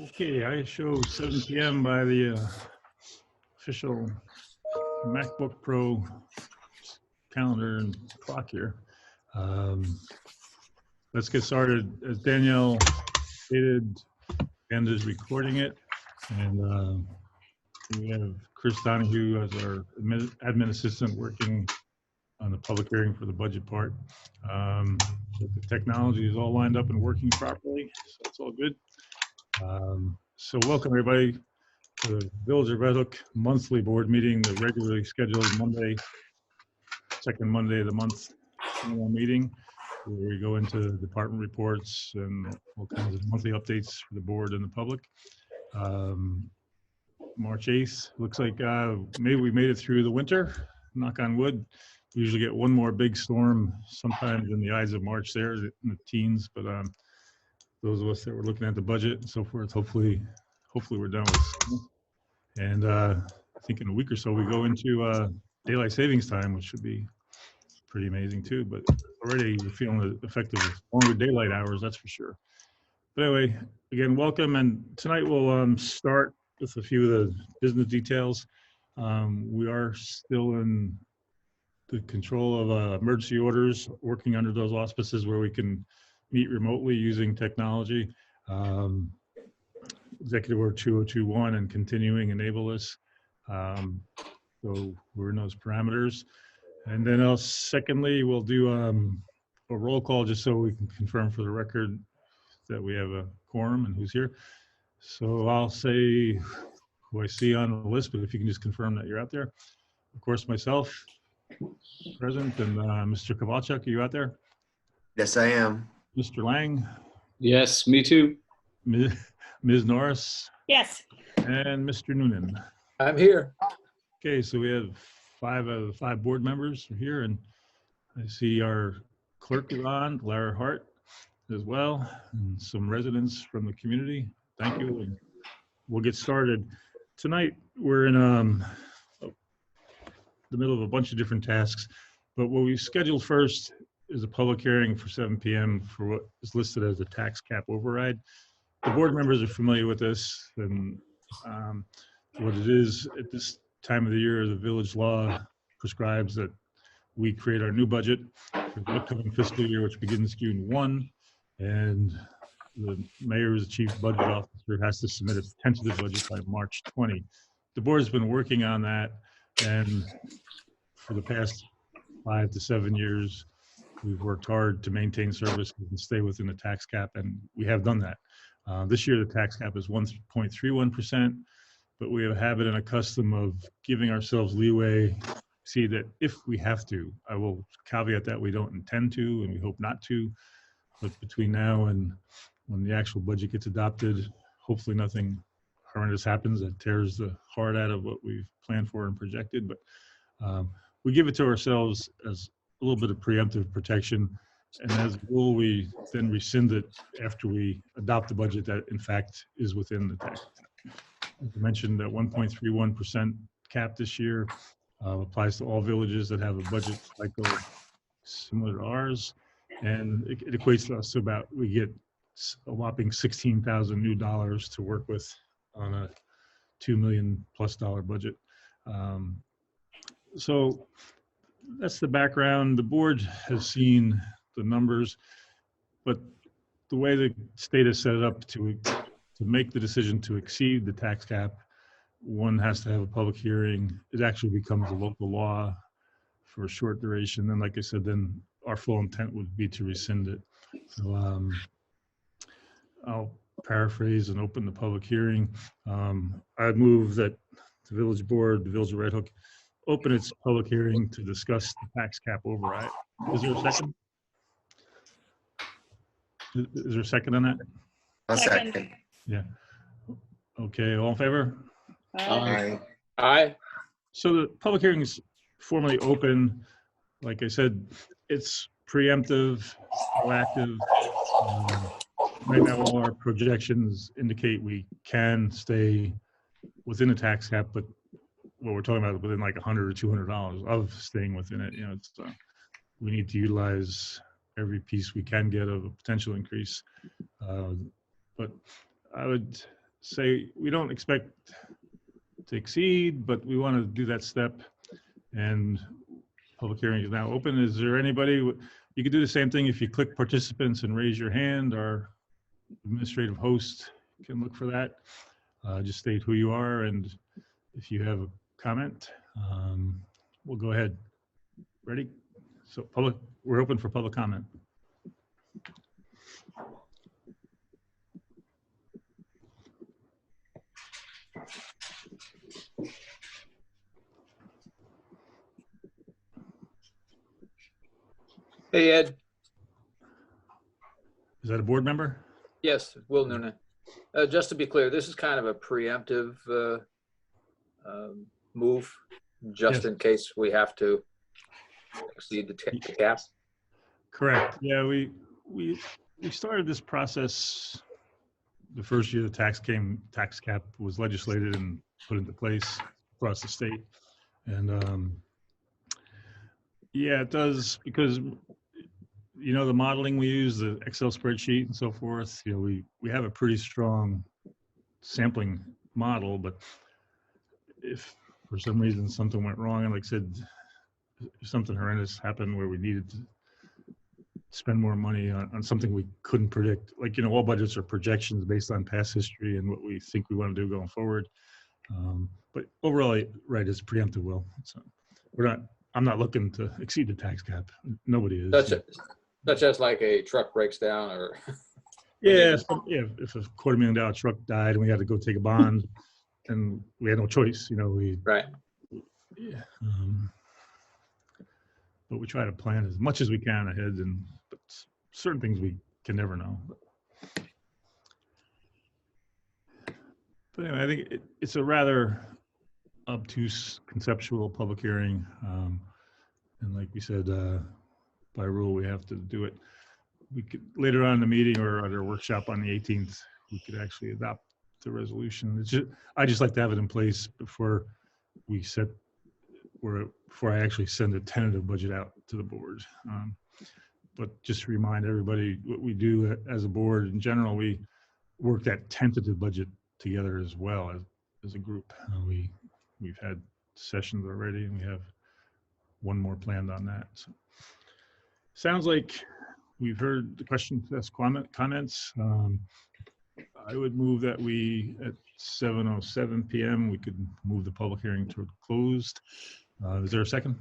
Okay, I show 7 p.m. by the official MacBook Pro calendar and clock here. Let's get started. As Danielle stated, and is recording it, and we have Chris Donahue as our admin assistant working on the public hearing for the budget part. The technology is all lined up and working properly, so it's all good. So welcome everybody to the Village of Red Hook monthly board meeting, the regularly scheduled second Monday of the month annual meeting, where we go into department reports and all kinds of monthly updates for the board and the public. March 8th, looks like maybe we made it through the winter, knock on wood. We usually get one more big storm sometimes in the Ides of March there in the teens, but those of us that were looking at the budget and so forth, hopefully we're done with school. And I think in a week or so we go into daylight savings time, which should be pretty amazing too. But already we're feeling the effect of longer daylight hours, that's for sure. But anyway, again, welcome. And tonight we'll start with a few of the business details. We are still in the control of emergency orders, working under those auspices where we can meet remotely using technology. Executive Order 2021 and continuing enable this. So we're in those parameters. And then secondly, we'll do a roll call just so we can confirm for the record that we have a quorum and who's here. So I'll say who I see on the list, but if you can just confirm that you're out there. Of course, myself, present, and Mr. Kowalczyk, are you out there? Yes, I am. Mr. Lang? Yes, me too. Ms. Norris? Yes. And Mr. Noonan? I'm here. Okay, so we have 5 out of the 5 board members here, and I see our clerk is on, Lara Hart, as well, and some residents from the community. Thank you, and we'll get started. Tonight, we're in the middle of a bunch of different tasks, but what we've scheduled first is a public hearing for 7 p.m. for what is listed as a tax cap override. The board members are familiar with this, and what it is at this time of the year, the village law prescribes that we create our new budget for the upcoming fiscal year, which begins June 1, and the mayor, as the chief budget officer, has to submit a tentative budget by March 20. The board has been working on that, and for the past 5 to 7 years, we've worked hard to maintain services and stay within the tax cap, and we have done that. This year, the tax cap is 1.31%, but we have a habit and a custom of giving ourselves leeway. See that if we have to, I will caveat that we don't intend to, and we hope not to, but between now and when the actual budget gets adopted, hopefully nothing horrendous happens that tears the heart out of what we've planned for and projected, but we give it to ourselves as a little bit of preemptive protection, and as a rule, we then rescind it after we adopt the budget that in fact is within the tax. As I mentioned, that 1.31% cap this year applies to all villages that have a budget cycle similar to ours, and it equates to us to about, we get a whopping $16,000 new dollars to work with on a $2 million+ budget. So that's the background. The board has seen the numbers, but the way the state has set it up to make the decision to exceed the tax cap, one has to have a public hearing. It actually becomes a local law for a short duration. And like I said, then our full intent would be to rescind it. So I'll paraphrase and open the public hearing. I'd move that the village board, the Village of Red Hook, open its public hearing to discuss the tax cap override. Is there a second? Is there a second on that? A second. Yeah. Okay, all in favor? Aye. Aye. So the public hearing is formally open. Like I said, it's preemptive, proactive. Right now, all our projections indicate we can stay within the tax cap, but what we're talking about within like $100 or $200 of staying within it. You know, it's, we need to utilize every piece we can get of a potential increase. But I would say we don't expect to exceed, but we want to do that step. And public hearing is now open. Is there anybody? You could do the same thing if you click participants and raise your hand. Our administrative host can look for that. Just state who you are, and if you have a comment, we'll go ahead. Ready? So we're open for public comment. Hey, Ed. Is that a board member? Yes, Will Noonan. Just to be clear, this is kind of a preemptive move, just Yes. in case we have to exceed the cap. Correct. Yeah, we started this process the first year the tax cap was legislated and put into place across the state. And yeah, it does, because the modeling we use, the Excel spreadsheet and so forth, we have a pretty strong sampling model, but if for some reason something went wrong, and like I said, something horrendous happened where we needed to spend more money on something we couldn't predict, like, all budgets are projections based on past history and what we think we want to do going forward. But overall, right, it's preemptive, Will. So I'm not looking to exceed the tax cap. Nobody is. That's just like a truck breaks down or. Yeah, if a $250,000 truck died and we had to go take a bond, and we had no choice, Right. Yeah. But we try to plan as much as we can ahead, but certain things we can never know. But anyway, I think it's a rather obtuse conceptual public hearing, and like we said, by rule we have to do it. We could later on in the meeting or at our workshop on the 18th, we could actually adopt the resolution. I just like to have it in place before I actually send a tentative budget out to the board. But just to remind everybody what we do as a board in general, we work that tentative budget together as well as a group. We've had sessions already, and we have one more planned on that. So, sounds like we've heard the questions, comments. I would move that we, at 7:07 p.m., we could move the public hearing to closed. Is there a second?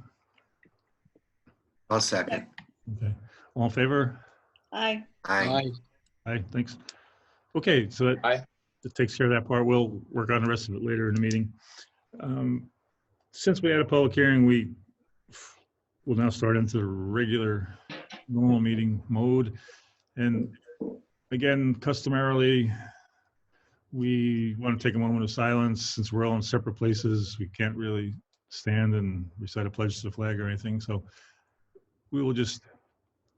I'll second. Okay. All in favor? Aye. Aye. Aye, thanks. Okay, so that takes care of that part. We'll work on the rest of it later in the meeting. Since we had a public hearing, we will now start into the regular normal meeting mode. And again, customarily, we want to take a moment of silence. Since we're all in separate places, we can't really stand and recite a pledge to the flag or anything. So we will just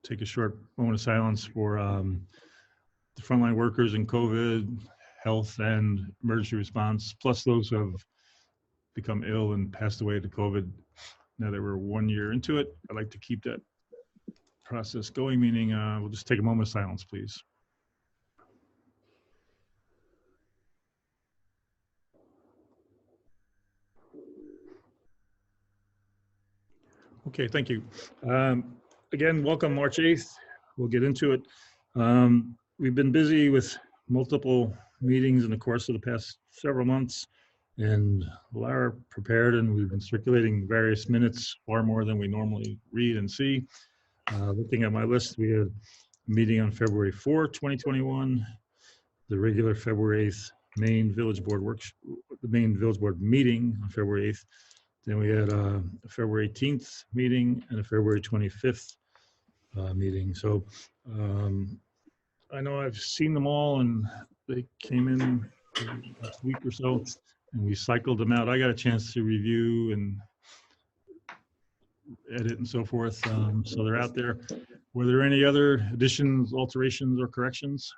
take a short moment of silence for the frontline workers in COVID, health and emergency response, plus those who have become ill and passed away to COVID. Now that we're 1 year into it, I'd like to keep that process going, meaning we'll just take a moment of silence, please. Okay, thank you. Again, welcome March 8th. We'll get into it. We've been busy with multiple meetings in the course of the past several months, and Lara prepared, and we've been circulating various minutes, far more than we normally read and see. Looking at my list, we had a meeting on February 4, 2021, the regular February 8th main village board meeting on February 8th. Then we had a February 18th meeting and a February 25th meeting. So I know I've seen them all, and they came in last week or so, and we cycled them out. I got a chance to review and edit and so forth. So they're out there. Were there any other additions, alterations, or corrections?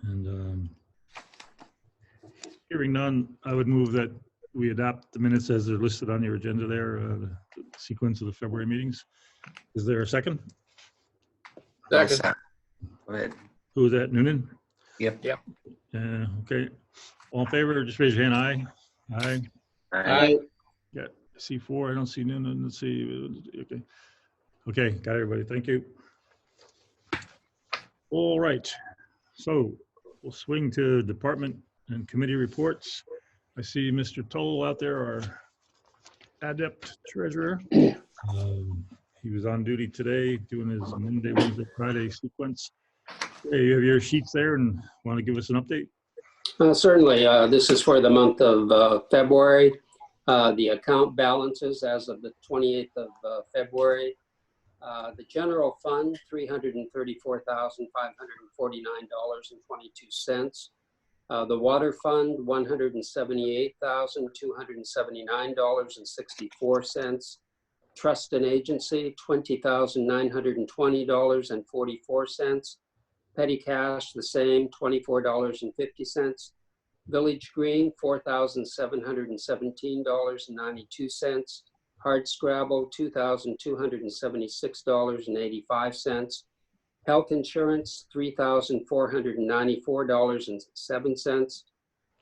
And hearing none, I would move that we adopt the minutes as they're listed on your agenda there, the sequence of the February meetings. Is there a second? I'll Second. second. Go ahead. Who was that, Noonan? Yep. Okay. All in favor, just raise your hand. Aye. Aye. Aye. Got C4. I don't see none. Let's see. Okay. Okay. Got everybody. Thank you. All right. So we'll swing to department and committee reports. I see Mr. Toll out there, our adept treasurer. He was on duty today doing his Monday, Wednesday, Friday sequence. Hey, you have your sheets there and want to give us an update? Certainly. This is for the month of February. The account balances as of the 28th of February. The general fund, $334,549.22. The water fund, $178,279.64. Trust and agency, $20,920.44. Petty cash, the same, $24.50. Village green, $4,717.92. Hard scrabble, $2,276.85. Health insurance, $3,494.07.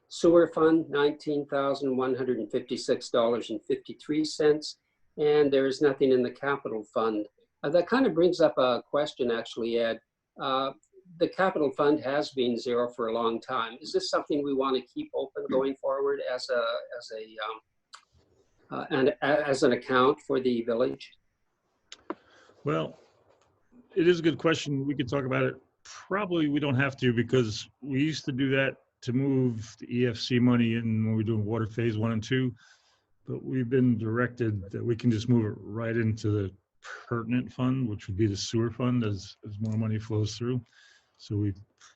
Sewer fund, $19,156.53. And there is nothing in the capital fund. That kind of brings up a question, actually, Ed. The capital fund has been zero for a long time. Is this something we want to keep open going forward as an account for the village? Well, it is a good question. We could talk about it. Probably we don't have to, because we used to do that to move the EFC money in when we were doing water phase 1 and 2. But we've been directed that we can just move it right into the pertinent fund, which would be the sewer fund as more money flows through. So we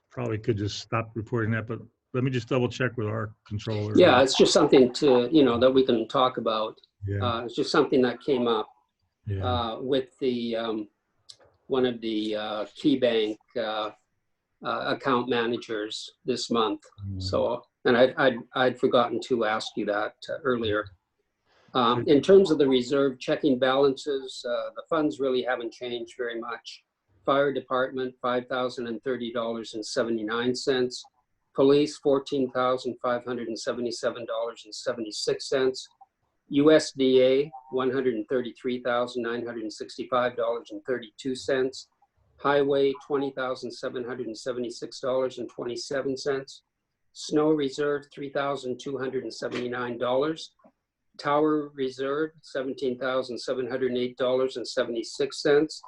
probably could just stop reporting that, but let me just double check with our controller. Yeah, it's just something to, that we can talk about. Yeah. It's just something that came up Yeah. with the one of the key bank account managers this month. So, and I'd forgotten to ask you that earlier. In terms of the reserve checking balances, the funds really haven't changed very much. Fire department, $5,030.79. Police, $14,577.76. USDA, $133,965.32. Highway, $20,776.27. Snow reserve, $3,279. Tower reserve, $17,708.76.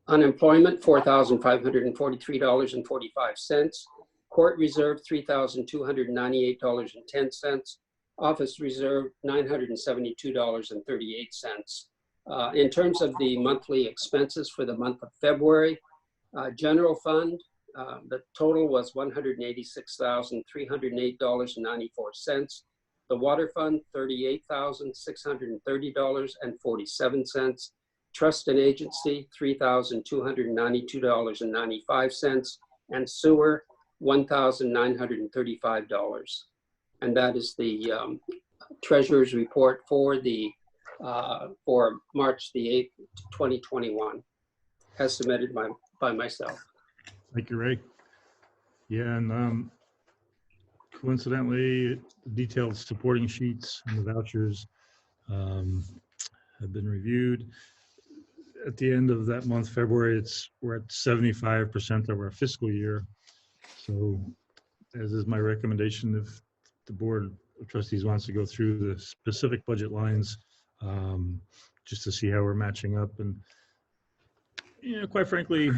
Unemployment, $4,543.45. Court reserve, $3,298.10. Office reserve, $972.38. In terms of the monthly expenses for the month of February, general fund, the total was $186,308.94. The water fund, $38,630.47. Trust and agency, $3,292.95. And sewer, $1,935. And that is the treasurer's report for the for March the 8th, 2021, as submitted by myself. Thank you, Ray. Yeah, and coincidentally, the detailed supporting sheets and the vouchers have been reviewed. At the end of that month, February, we're at 75% of our fiscal year. So, as is my recommendation, if the board of trustees wants to go through the specific budget lines, just to see how we're matching up. And, quite frankly,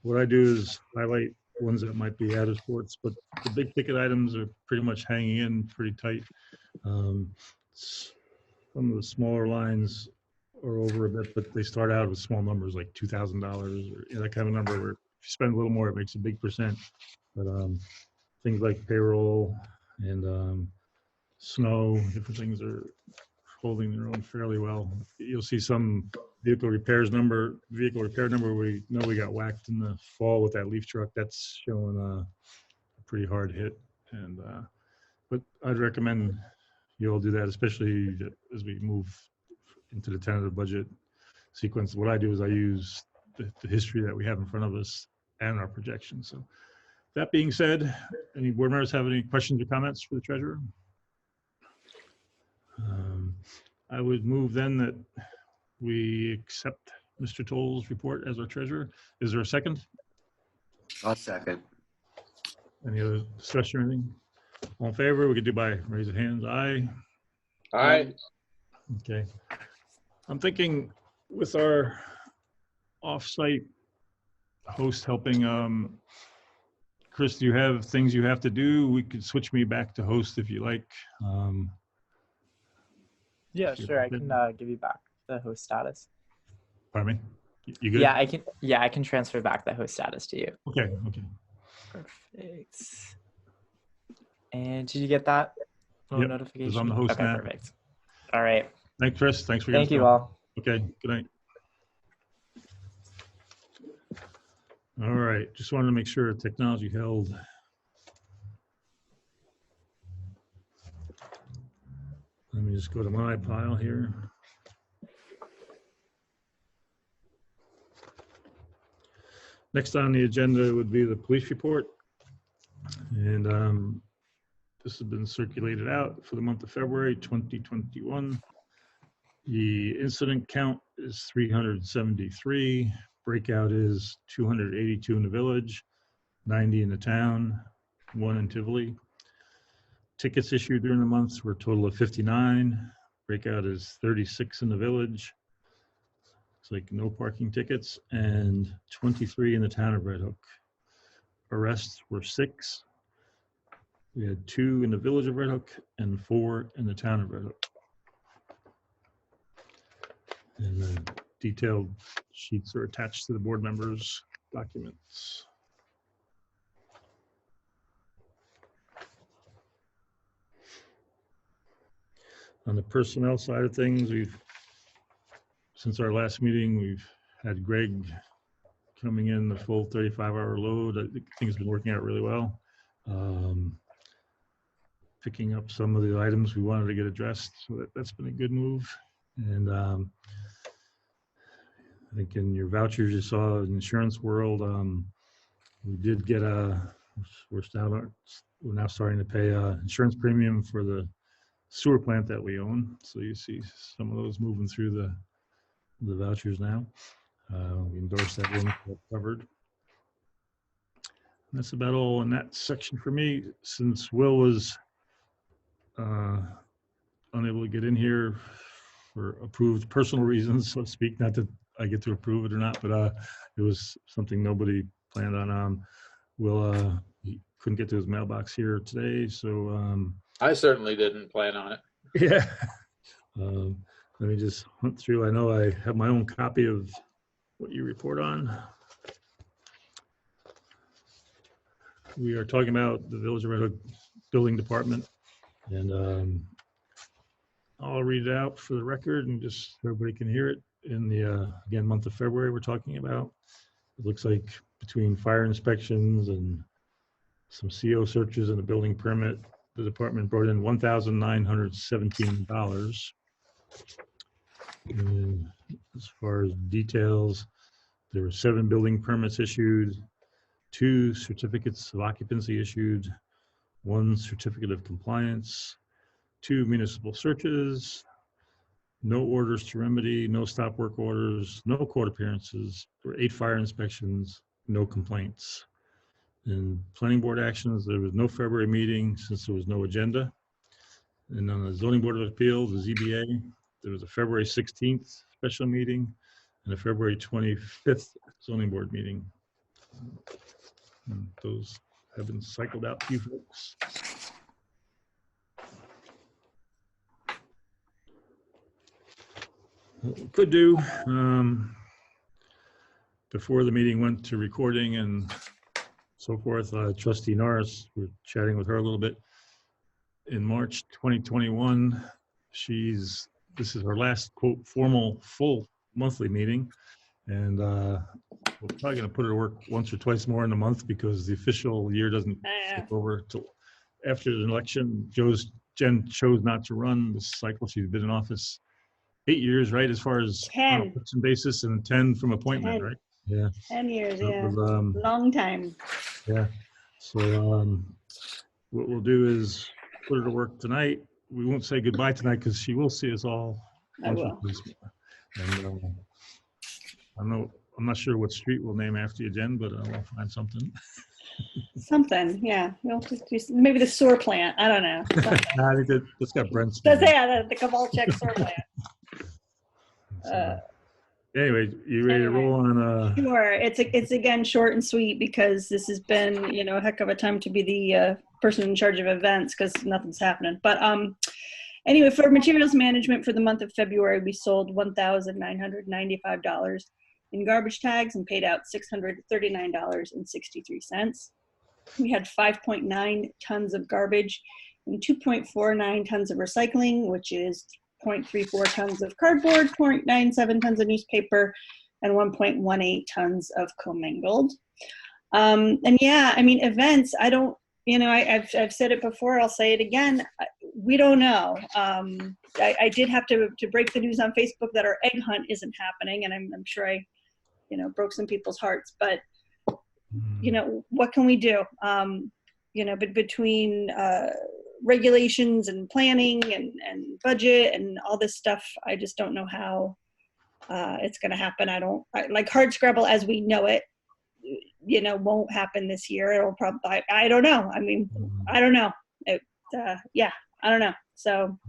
what I do is highlight ones that might be out of sorts, but the big ticket items are pretty much hanging in pretty tight. Some of the smaller lines are over a bit, but they start out with small numbers like $2,000 or that kind of number, where if you spend a little more, it makes a big percent. But things like payroll and snow, different things are holding their own fairly well. You'll see some vehicle repair number. We know we got whacked in the fall with that leaf truck. That's showing a pretty hard hit. And but I'd recommend you all do that, especially as we move into the tentative budget sequence. What I do is I use the history that we have in front of us and our projections. So That being said, any board members have any questions or comments for the treasurer? I would move then that we accept Mr. Toll's report as our treasurer. Is there a second? I'll second. Any other discussion or anything? All in favor? We could do by raise of hands. Aye. Aye. Okay. I'm thinking with our off-site host helping, Chris, do you have things you have to do? We could switch me back to host if you like. Yeah, If you're sure. I good. can give you back the host status. Pardon me? You good? Yeah, I can. Yeah, I can transfer back the host status to you. Okay, okay. Perfect. And did you get that Yep, notification? it's on the host Okay, now. perfect. All right. Thanks, Chris. Thanks for your Thank you stuff. all. Okay, good night. All right, just wanted to make sure technology held. Let me just go to my pile here. Next on the agenda would be the police report. And this has been circulated out for the month of February 2021. The incident count is 373. Breakout is 282 in the village, 90 in the town, 1 in Tivoli. Tickets issued during the month were a total of 59. Breakout is 36 in the village. It's like no parking tickets, and 23 in the town of Red Hook. Arrests were 6. We had 2 in the village of Red Hook and 4 in the town of Red Hook. And the detailed sheets are attached to the board members' documents. On the personnel side of things, since our last meeting, we've had Greg coming in the full 35-hour load. I think things have been working out really well. Picking up some of the items we wanted to get addressed, so that's been a good move. And I think in your vouchers you saw in Insurance World, we did get we're now starting to pay insurance premium for the sewer plant that we own. So you see some of those moving through the vouchers now. We endorsed that one, covered. And that's about all in that section for me. Since Will was unable to get in here for approved personal reasons, so to speak, not that I get to approve it or not, but it was something nobody planned on. Will, he couldn't get to his mailbox here today, so I certainly didn't plan on it. yeah. Let me just hunt through. I know I have my own copy of what you report on. We are talking about the Village of Red Hook Building Department, and I'll read it out for the record and just so everybody can hear it. In the, again, month of February we're talking about. It looks like between fire inspections and some CO searches and a building permit, the department brought in $1,917. And as far as details, there were 7 building permits issued, 2 certificates of occupancy issued, 1 certificate of compliance, 2 municipal searches, no orders to remedy, no stop work orders, no court appearances. There were 8 fire inspections, no complaints. In planning board actions, there was no February meeting since there was no agenda. And on the zoning board of appeals, the ZBA, there was a February 16th special meeting and a February 25th zoning board meeting. And those have been cycled out to you folks. What we could do, before the meeting went to recording and so forth, Trustee Norris, we're chatting with her a little bit. In March 2021, this is her last quote formal full monthly meeting, and we're probably going to put her to work once or twice more in the month because the official year doesn't take over till after the election. Jen chose not to run this cycle. She's been in office 8 years, right? As far as 10. on a election basis, and 10 from appointment, 10. right? Yeah. 10 years, So it yeah. was, Long time. yeah. So what we'll do is put her to work tonight. We won't say goodbye tonight because she will see us all. I once we will. finish. And I'm not sure what street we'll name after you, Jen, but I'll find something. Something, yeah. We'll just do maybe the sewer plant. I don't know. Something. I think that's got Brent's That's name. yeah, the Kovalchuk sewer plant. So, anyway, you ready to roll on? Sure. It's again short and sweet because this has been, a heck of a time to be the person in charge of events because nothing's happening. But anyway, for materials management for the month of February, we sold $1,995 in garbage tags and paid out $639.63. We had 5.9 tons of garbage and 2.49 tons of recycling, which is 0.34 tons of cardboard, 0.97 tons of newspaper, and 1.18 tons of commingled. And yeah, I mean, events, I don't, I've said it before, I'll say it again. We don't know. I did have to break the news on Facebook that our egg hunt isn't happening, and I'm sure I, broke some people's hearts, but what can we do? But between regulations and planning and budget and all this stuff, I just don't know how it's going to happen. Like Hardscrabble as we know it, won't happen this year. It'll probably, I don't know. I mean, I don't know. I don't know. So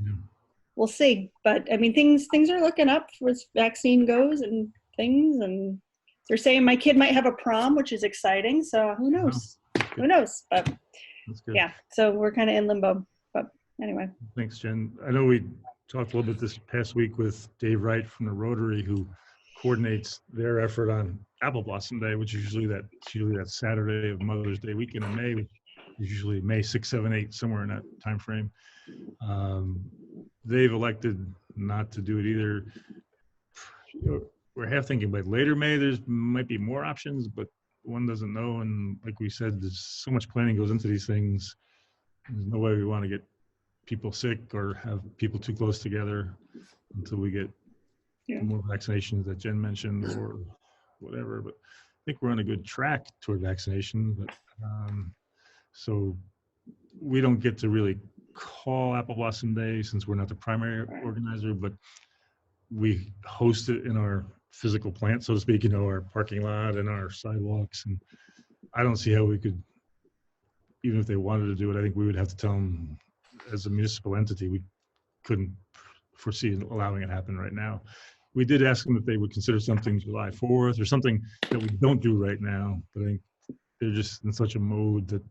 we'll see. But I mean, things are looking up as vaccine goes and things, and they're saying my kid might have a prom, which is exciting. So who knows? Who knows? But That's good. yeah, so we're kind of in limbo. But anyway. Thanks, Jen. I know we talked a little bit this past week with Dave Wright from the Rotary, who coordinates their effort on Apple Blossom Day, which is usually that Saturday of Mother's Day weekend in May, which is usually May 6, 7, 8, somewhere in that time frame. They've elected not to do it either. We're half thinking by later May, there's might be more options, but one doesn't know. And like we said, there's so much planning goes into these things. There's no way we want to get people sick or have people too close together until we get more vaccinations that Jen mentioned or whatever. But I think we're on a good track toward vaccination. But so we don't get to really call Apple Blossom Day since we're not the primary organizer, but we host it in our physical plant, so to speak, our parking lot and our sidewalks. And I don't see how we could, even if they wanted to do it, I think we would have to tell them as a municipal entity, we couldn't foresee allowing it happen right now. We did ask them if they would consider something July 4th or something that we don't do right now, but I think they're just in such a mode that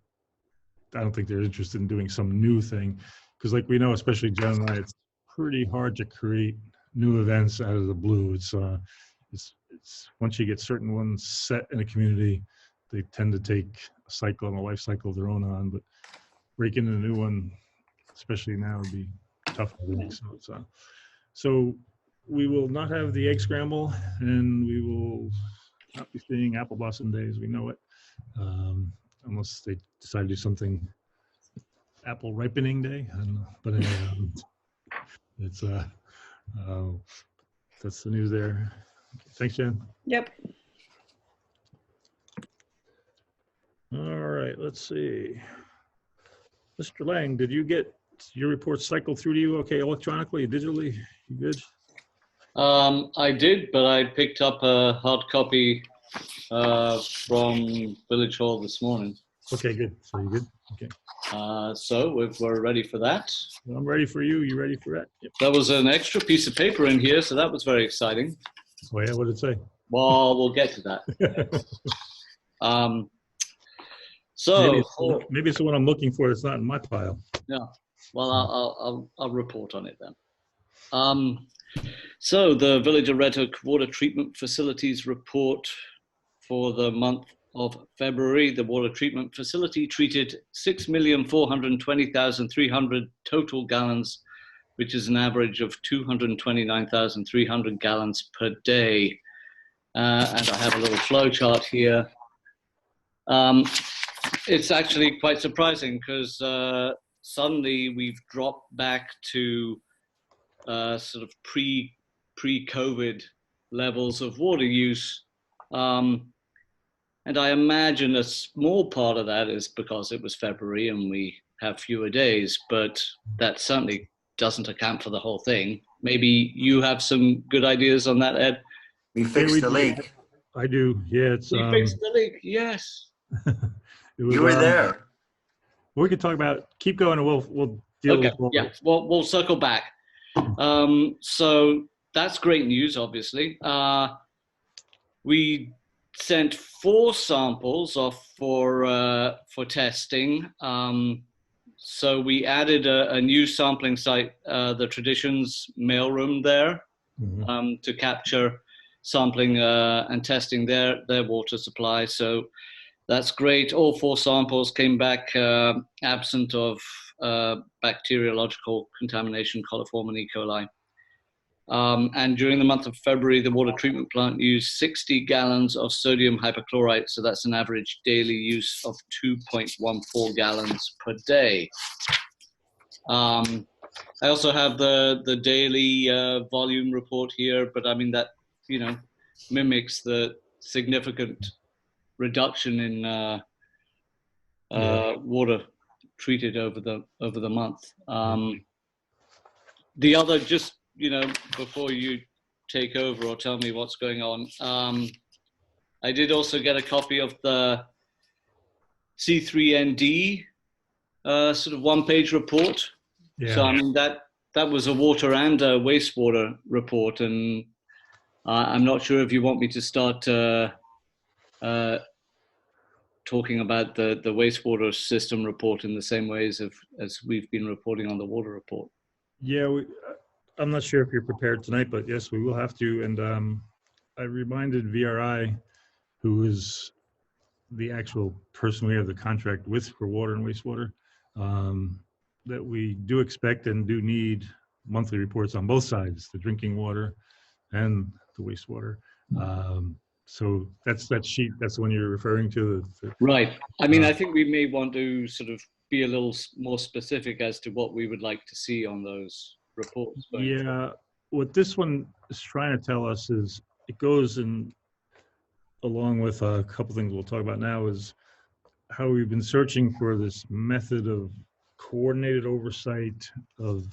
I don't think they're interested in doing some new thing. Because like we know, especially Jen and I, it's pretty hard to create new events out of the blue. It's once you get certain ones set in a community, they tend to take a cycle and a life cycle of their own on. But breaking a new one, especially now, would be tough. So we will not have the egg scramble, and we will not be seeing Apple Blossom Day as we know it, unless they decide to do something apple ripening day. I don't know, but anyway, it's that's the news there. Thanks, Jen. Yep. All right, let's see. Mr. Lang, did you get your report cycled through to you okay electronically, digitally? You good? I did, but I picked up a hard copy from Village Hall this morning. Okay, good. So you good? Okay. So we're ready for that. Well, I'm ready for you. You ready for that? Yep. There was an extra piece of paper in here, so that was very exciting. Oh yeah, what did it say? Well, we'll get to that. Maybe it's the one I'm looking for. It's not in my pile. No. Well, I'll report on it then. So the Village of Rhetoric Water Treatment Facilities report for the month of February. The water treatment facility treated 6,420,300 total gallons, which is an average of 229,300 gallons per day. And I have a little flow chart here. It's actually quite surprising because suddenly we've dropped back to sort of pre-COVID levels of water use. And I imagine a small part of that is because it was February and we have fewer days, but that certainly doesn't account for the whole thing. Maybe you have some good ideas on that, Ed? We fixed the leak. I do. Yeah, it's We fixed the leak, yes. it was, You were there. we could talk about, keep going, and we'll deal Okay, with yeah, well, we'll circle back. So that's great news, obviously. We sent 4 samples off for testing. So we added a new sampling site, the Traditions mailroom there, to capture sampling and testing their water supply. So that's great. All 4 samples came back absent of bacteriological contamination, coliform and E. coli. And during the month of February, the water treatment plant used 60 gallons of sodium hypochlorite. So that's an average daily use of 2.14 gallons per day. I also have the daily volume report here, but I mean that, you know, mimics the significant reduction in water treated over the month. The other, just, you know, before you take over or tell me what's going on, I did also get a copy of the C3ND sort of one-page report. Yeah. So I mean that was a water and a wastewater report, and I'm not sure if you want me to start talking about the wastewater system report in the same ways as we've been reporting on the water report. Yeah, I'm not sure if you're prepared tonight, but yes, we will have to. And I reminded VRI, who is the actual person we have the contract with for water and wastewater, that we do expect and do need monthly reports on both sides, the drinking water and the wastewater. So that's that sheet, that's the one you're referring to. Right. I mean, I think we may want to sort of be a little more specific as to what we would like to see on those reports. Yeah, what this one is trying to tell us is it goes in along with a couple things we'll talk about now, is how we've been searching for this method of coordinated oversight of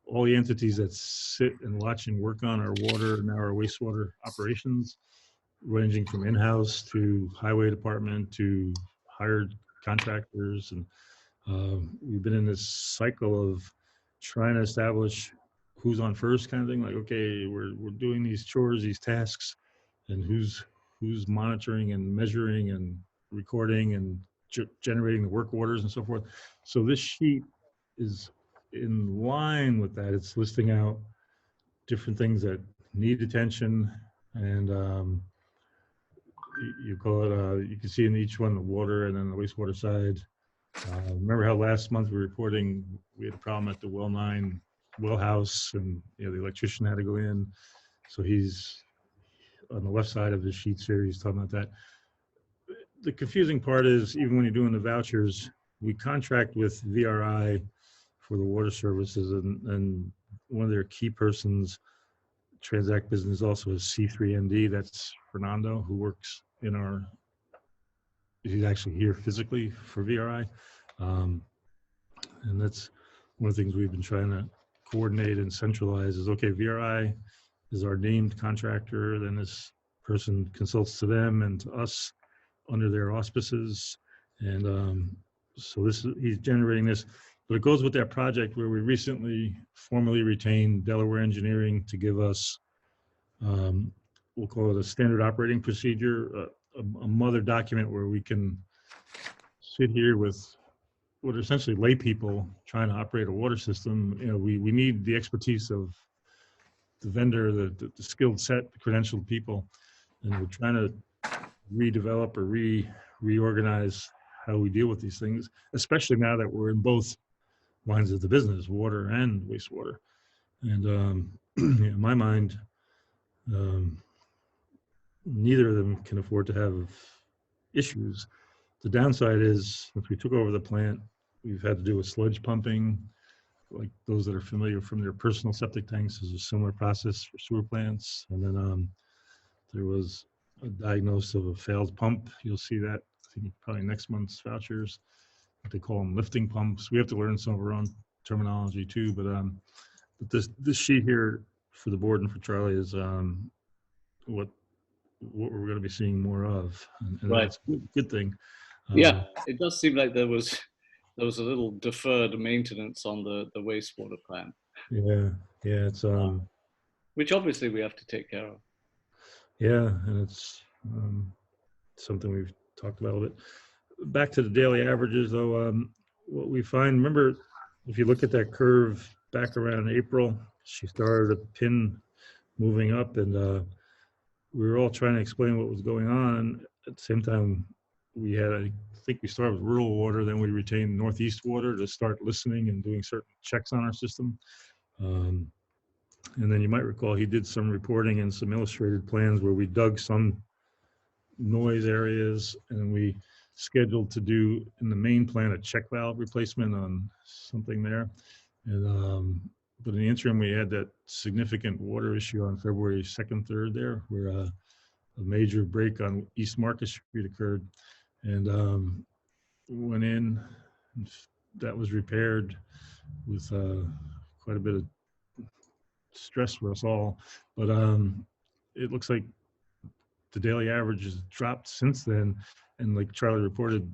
all the entities that sit and watch and work on our water and our wastewater operations, ranging from in-house to highway department to hired contractors. And we've been in this cycle of trying to establish who's on first kind of thing. Like, okay, we're doing these chores, these tasks, and who's monitoring and measuring and recording and generating the work orders and so forth. So this sheet is in line with that. It's listing out different things that need attention, and you call it, you can see in each one the water and then the wastewater side. Remember how last month we were reporting we had a problem at the well 9 well house, and the electrician had to go in. So he's on the left side of the sheets here, he's talking about that. The confusing part is, even when you're doing the vouchers, we contract with VRI for the water services, and one of their key persons transact business also is C3ND. That's Fernando, who works in our, he's actually here physically for VRI. And that's one of the things we've been trying to coordinate and centralize is, okay, VRI is our named contractor, then this person consults to them and to us under their auspices. And so he's generating this, but it goes with that project where we recently formally retained Delaware Engineering to give us, we'll call it a standard operating procedure, a mother document where we can sit here with what are essentially lay people trying to operate a water system. We need the expertise of the vendor, the skilled set, the credentialed people, and we're trying to redevelop or reorganize how we deal with these things, especially now that we're in both lines of the business, water and wastewater. And in my mind, neither of them can afford to have issues. The downside is, since we took over the plant, we've had to do with sludge pumping. Like those that are familiar from their personal septic tanks, is a similar process for sewer plants. And then there was a diagnosis of a failed pump. You'll see that, I think, probably next month's vouchers. They call them lifting pumps. We have to learn some of our own terminology too, but this sheet here for the board and for Charlie is what we're going to be seeing more of, and Right. that's a good thing. Yeah, it does seem like there was a little deferred maintenance on the wastewater plant, Yeah, it's which obviously we have to take care of. yeah, and it's something we've talked about a bit. Back to the daily averages, though, what we find, remember, if you look at that curve back around April, she started a pin moving up, and we were all trying to explain what was going on. At the same time, we had, I think we started with rural water, then we retained Northeast water to start listening and doing certain checks on our system. And then you might recall he did some reporting and some illustrated plans where we dug some noise areas, and we scheduled to do in the main plant a check valve replacement on something there. And but in the interim, we had that significant water issue on February 2nd, 3rd there, where a major break on East Market Street occurred, and went in, and that was repaired with quite a bit of stress for us all. But it looks like the daily average has dropped since then, and like Charlie reported,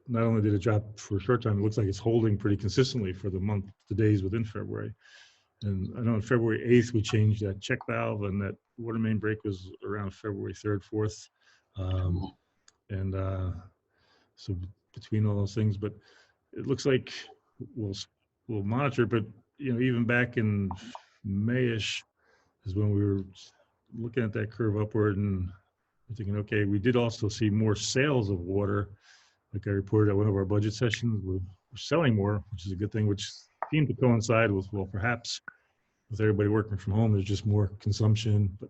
not only did it drop for a short time, it looks like it's holding pretty consistently for the days within February. And I know on February 8th, we changed that check valve, and that water main break was around February 3rd, 4th. So between all those things, but it looks like we'll monitor, but even back in May-ish is when we were looking at that curve upward, and we're thinking, okay, we did also see more sales of water. Like I reported at one of our budget sessions, we're selling more, which is a good thing, which seemed to coincide with, well, perhaps with everybody working from home, there's just more consumption. But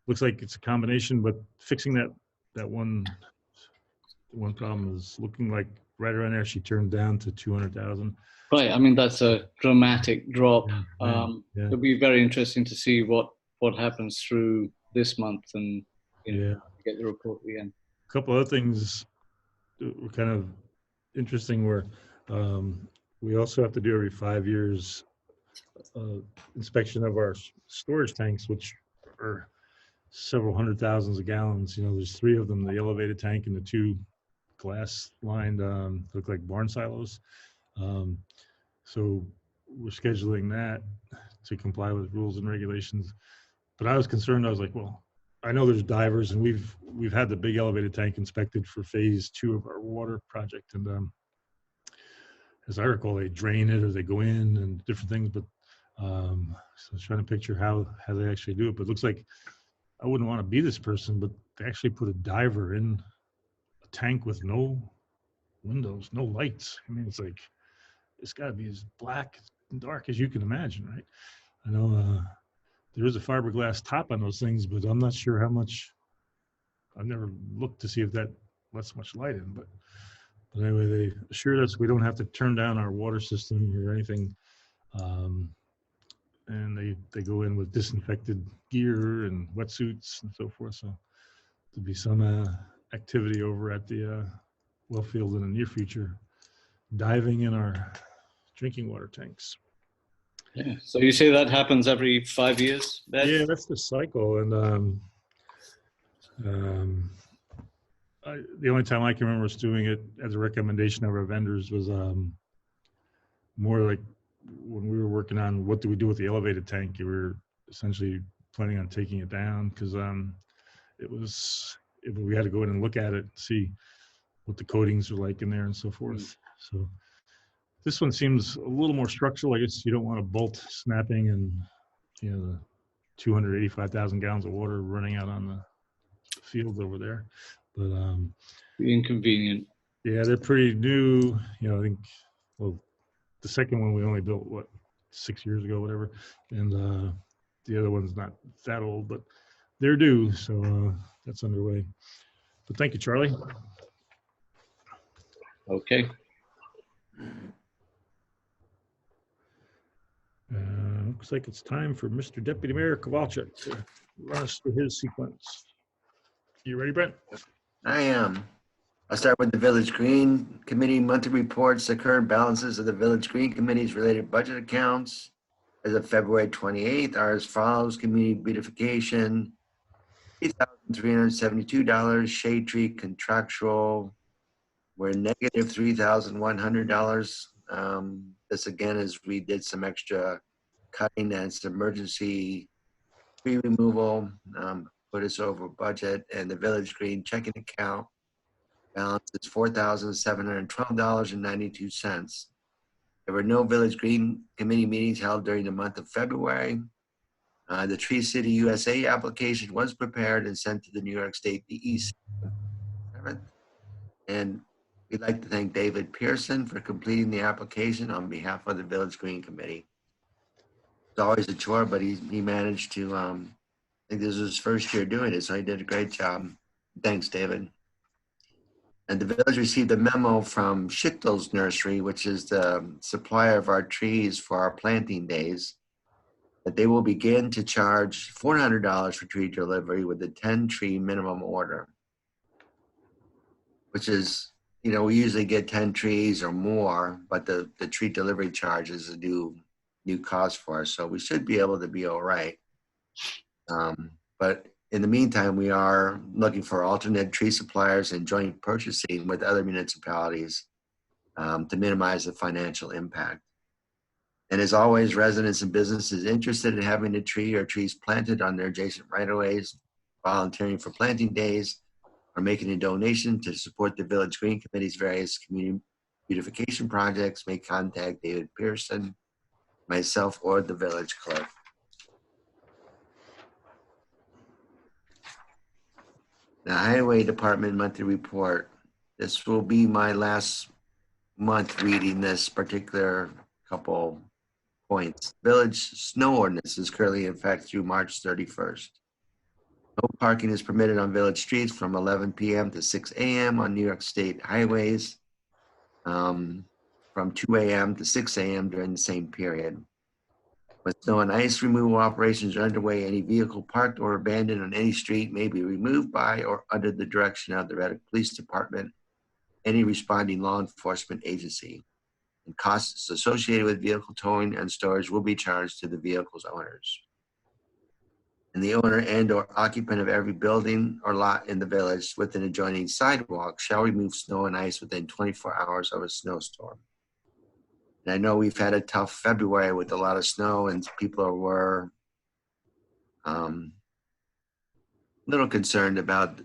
looks like it's a combination, but fixing that one problem is looking like right around there, she turned down to 200,000. Right. I mean, that's a dramatic drop. Yeah. It'll be very interesting to see what happens through this month and get the report again. A couple other things that were kind of interesting were we also have to do every 5 years inspection of our storage tanks, which are several hundred thousands of gallons. There's 3 of them, the elevated tank and the 2 glass lined look like barn silos. So we're scheduling that to comply with rules and regulations. But I was concerned. I was like, well, I know there's divers, and we've had the big elevated tank inspected for phase 2 of our water project, and as I recall, they drain it or they go in and different things. But so I was trying to picture how they actually do it. But it looks like I wouldn't want to be this person, but they actually put a diver in a tank with no windows, no lights. I mean, it's like it's got to be as black and dark as you can imagine, right? I know there is a fiberglass top on those things, but I'm not sure how much. I've never looked to see if that lets much light in, but anyway, they assured us we don't have to turn down our water system or anything, and they go in with disinfected gear and wetsuits and so forth. So there'll be some activity over at the well field in the near future, diving in our drinking water tanks. Yeah. So you say that happens every 5 years? Yeah, that's the cycle. And the only time I can remember us doing it as a recommendation of our vendors was more like when we were working on what do we do with the elevated tank. We were essentially planning on taking it down because we had to go in and look at it, see what the coatings are like in there and so forth. So this one seems a little more structural. I guess you don't want a bolt snapping and the 285,000 gallons of water running out on the fields over there. But inconvenient. Yeah, they're pretty new. I think the second one we only built 6 years ago, whatever, and the other one's not that old, but they're due. So that's underway. But thank you, Charlie. Okay. Looks like it's time for Mr. Deputy Mayor Kowalczyk to run us through his sequence. You ready, Brent? I am. I'll start with the Village Green Committee monthly reports, the current balances of the Village Green Committee's related budget accounts as of February 28th are as follows: community beautification, $3,372, shade tree contractual, we're negative $3,100. This again is we did some extra cutting and some emergency tree removal, put us over budget, and the Village Green checking account balance is $4,712.92. There were no Village Green Committee meetings held during the month of February. The Tree City USA application was prepared and sent to the New York State DEC. And we'd like to thank David Pearson for completing the application on behalf of the Village Green Committee. It's always a chore, but he managed to, I think this was his first year doing it, so he did a great job. Thanks, David. And the village received a memo from Schichtel's Nursery, which is the supplier of our trees for our planting days, that they will begin to charge $400 for tree delivery with a 10 tree minimum order, which is, you know, we usually get 10 trees or more, but the tree delivery charge is a new cost for us. So we should be able to be all right. But in the meantime, we are looking for alternate tree suppliers and joint purchasing with other municipalities to minimize the financial impact. And as always, residents and businesses interested in having a tree or trees planted on their adjacent right-of-ways, volunteering for planting days, or making a donation to support the Village Green Committee's various community beautification projects may contact David Pearson, myself, or the village clerk. The Highway Department monthly report. This will be my last month reading this particular couple points. Village snow ordinance is currently in effect through March 31st. No parking is permitted on village streets from 11 p.m. to 6 a.m. on New York State highways, from 2 a.m. to 6 a.m. during the same period. When snow and ice removal operations are underway, any vehicle parked or abandoned on any street may be removed by or under the direction of the Rhetoric Police Department, any responding law enforcement agency. And costs associated with vehicle towing and storage will be charged to the vehicle's owners. And the owner and or occupant of every building or lot in the village with an adjoining sidewalk shall remove snow and ice within 24 hours of a snowstorm. And I know we've had a tough February with a lot of snow, and people were a little concerned about,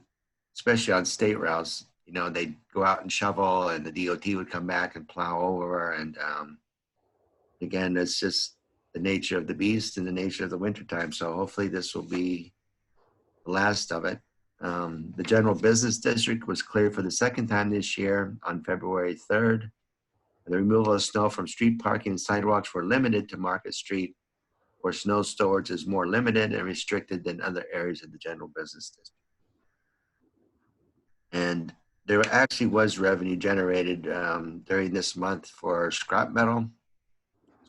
especially on state routes, you know, they'd go out and shovel and the DOT would come back and plow over. And again, that's just the nature of the beast and the nature of the wintertime. So hopefully this will be the last of it. The general business district was cleared for the second time this year on February 3rd. The removal of snow from street parking and sidewalks were limited to Market Street, where snow storage is more limited and restricted than other areas of the general business district. And there actually was revenue generated during this month for scrap metal.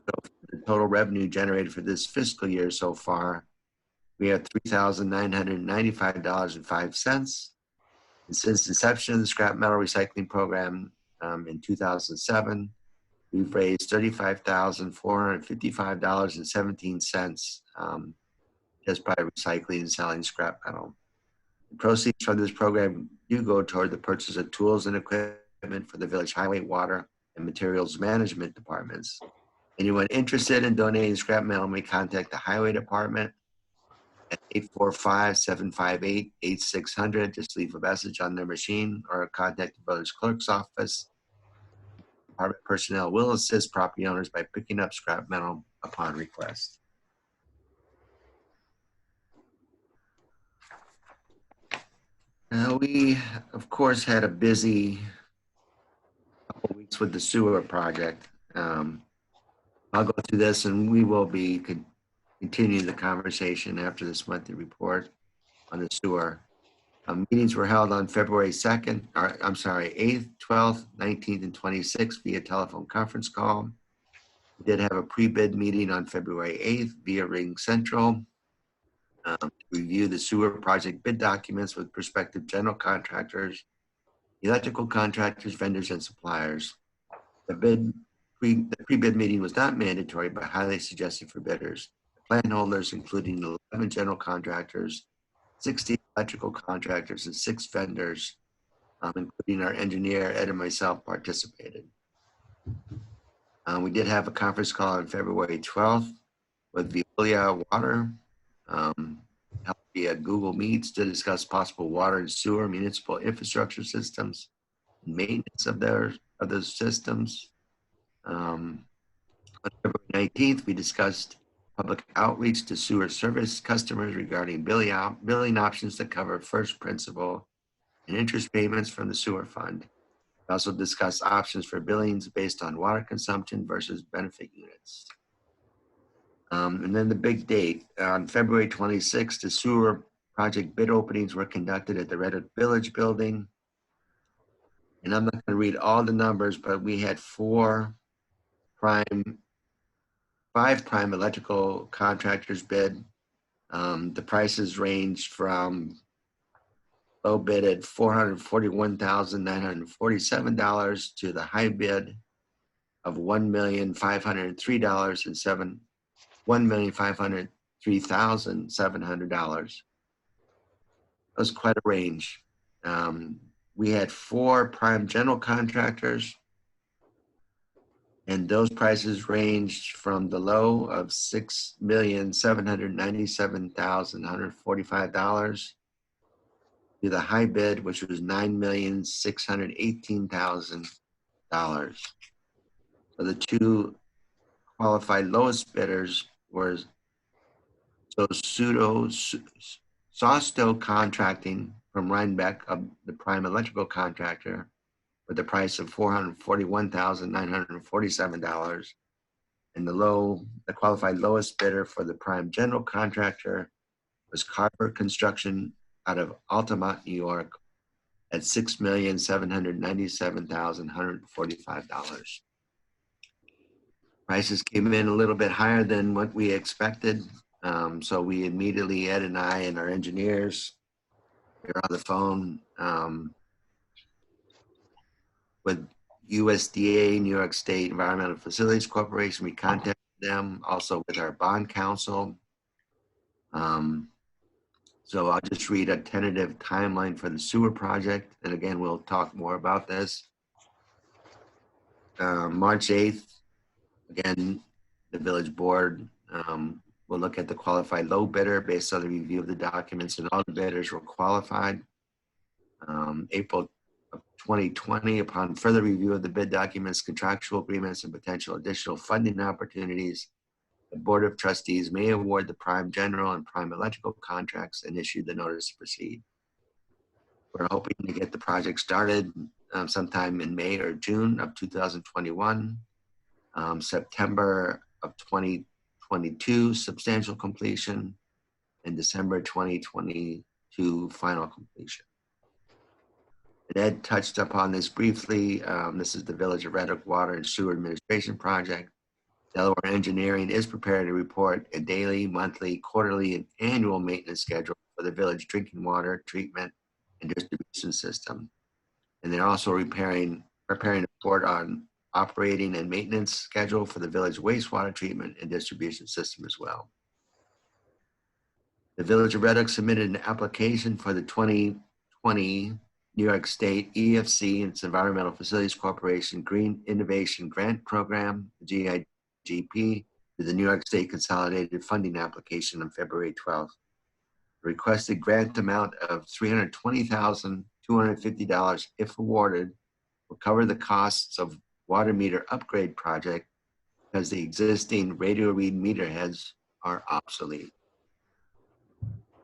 So the total revenue generated for this fiscal year so far, we have $3,995.05. And since inception of the scrap metal recycling program in 2007, we've raised $35,455.17 just by recycling and selling scrap metal. The proceeds from this program do go toward the purchase of tools and equipment for the village highway, water, and materials management departments. Anyone interested in donating scrap metal may contact the highway department at 845-758-8600. Just leave a message on their machine or contact the village clerk's office. Department personnel will assist property owners by picking up scrap metal upon request. We, of course, had a busy couple weeks with the sewer project. I'll go through this and we will be continuing the conversation after this monthly report on the sewer. Meetings were held on February 2nd, or I'm sorry, 8th, 12th, 19th, and 26th via telephone conference call. We did have a pre-bid meeting on February 8th via Ring Central. review the sewer project bid documents with prospective general contractors, electrical contractors, vendors, and suppliers. The pre-bid meeting was not mandatory, but highly suggested for bidders. The plan holders, including 11 general contractors, 60 electrical contractors, and 6 vendors, including our engineer, Ed, and myself, participated. We did have a conference call on February 12th with Veolia Water, held via Google Meets to discuss possible water and sewer municipal infrastructure systems, and maintenance of those systems. On February 19th, we discussed public outreach to sewer service customers regarding billing options that cover first principal and interest payments from the sewer fund. We also discussed options for billings based on water consumption versus benefit units. And then the big date, on February 26th, the sewer project bid openings were conducted at the Rhetoric Village building. And I'm not going to read all the numbers, but we had 5 prime electrical contractors bid. The prices ranged from low bid at $441,947 to the high bid of $1,503,700. That was quite a range. We had 4 prime general contractors, and those prices ranged from the low of $6,797,145 to the high bid, which was $9,618,000. So the 2 qualified lowest bidders were Sosto Contracting from Rhinebeck, the prime electrical contractor, with the price of $441,947. And the qualified lowest bidder for the prime general contractor was Carver Construction out of Altamont, New York, at $6,797,145. Prices came in a little bit higher than what we expected. So we immediately, Ed and I and our engineers, we were on the phone with USDA, New York State Environmental Facilities Corporation. We contacted them, also with our bond counsel. So I'll just read a tentative timeline for the sewer project. And again, we'll talk more about this. March 8th, again, the village board will look at the qualified low bidder based on the review of the documents, and all the bidders were qualified. April of 2020, upon further review of the bid documents, contractual agreements, and potential additional funding opportunities, the Board of Trustees may award the prime general and prime electrical contracts and issue the notice to proceed. We're hoping to get the project started sometime in May or June of 2021. September of 2022, substantial completion, and December 2022, final completion. And Ed touched upon this briefly. This is the Village of Rhetoric Water and Sewer Administration Project. Delaware Engineering is prepared to report a daily, monthly, quarterly, and annual maintenance schedule for the village drinking water treatment and distribution system. And they're also preparing a report on operating and maintenance schedule for the village wastewater treatment and distribution system as well. The Village of Rhetoric submitted an application for the 2020 New York State EFC and its Environmental Facilities Corporation Green Innovation Grant Program, GIGP, to the New York State Consolidated Funding Application on February 12th. The requested grant amount of $320,250, if awarded, will cover the costs of water meter upgrade project because the existing radio read meter heads are obsolete.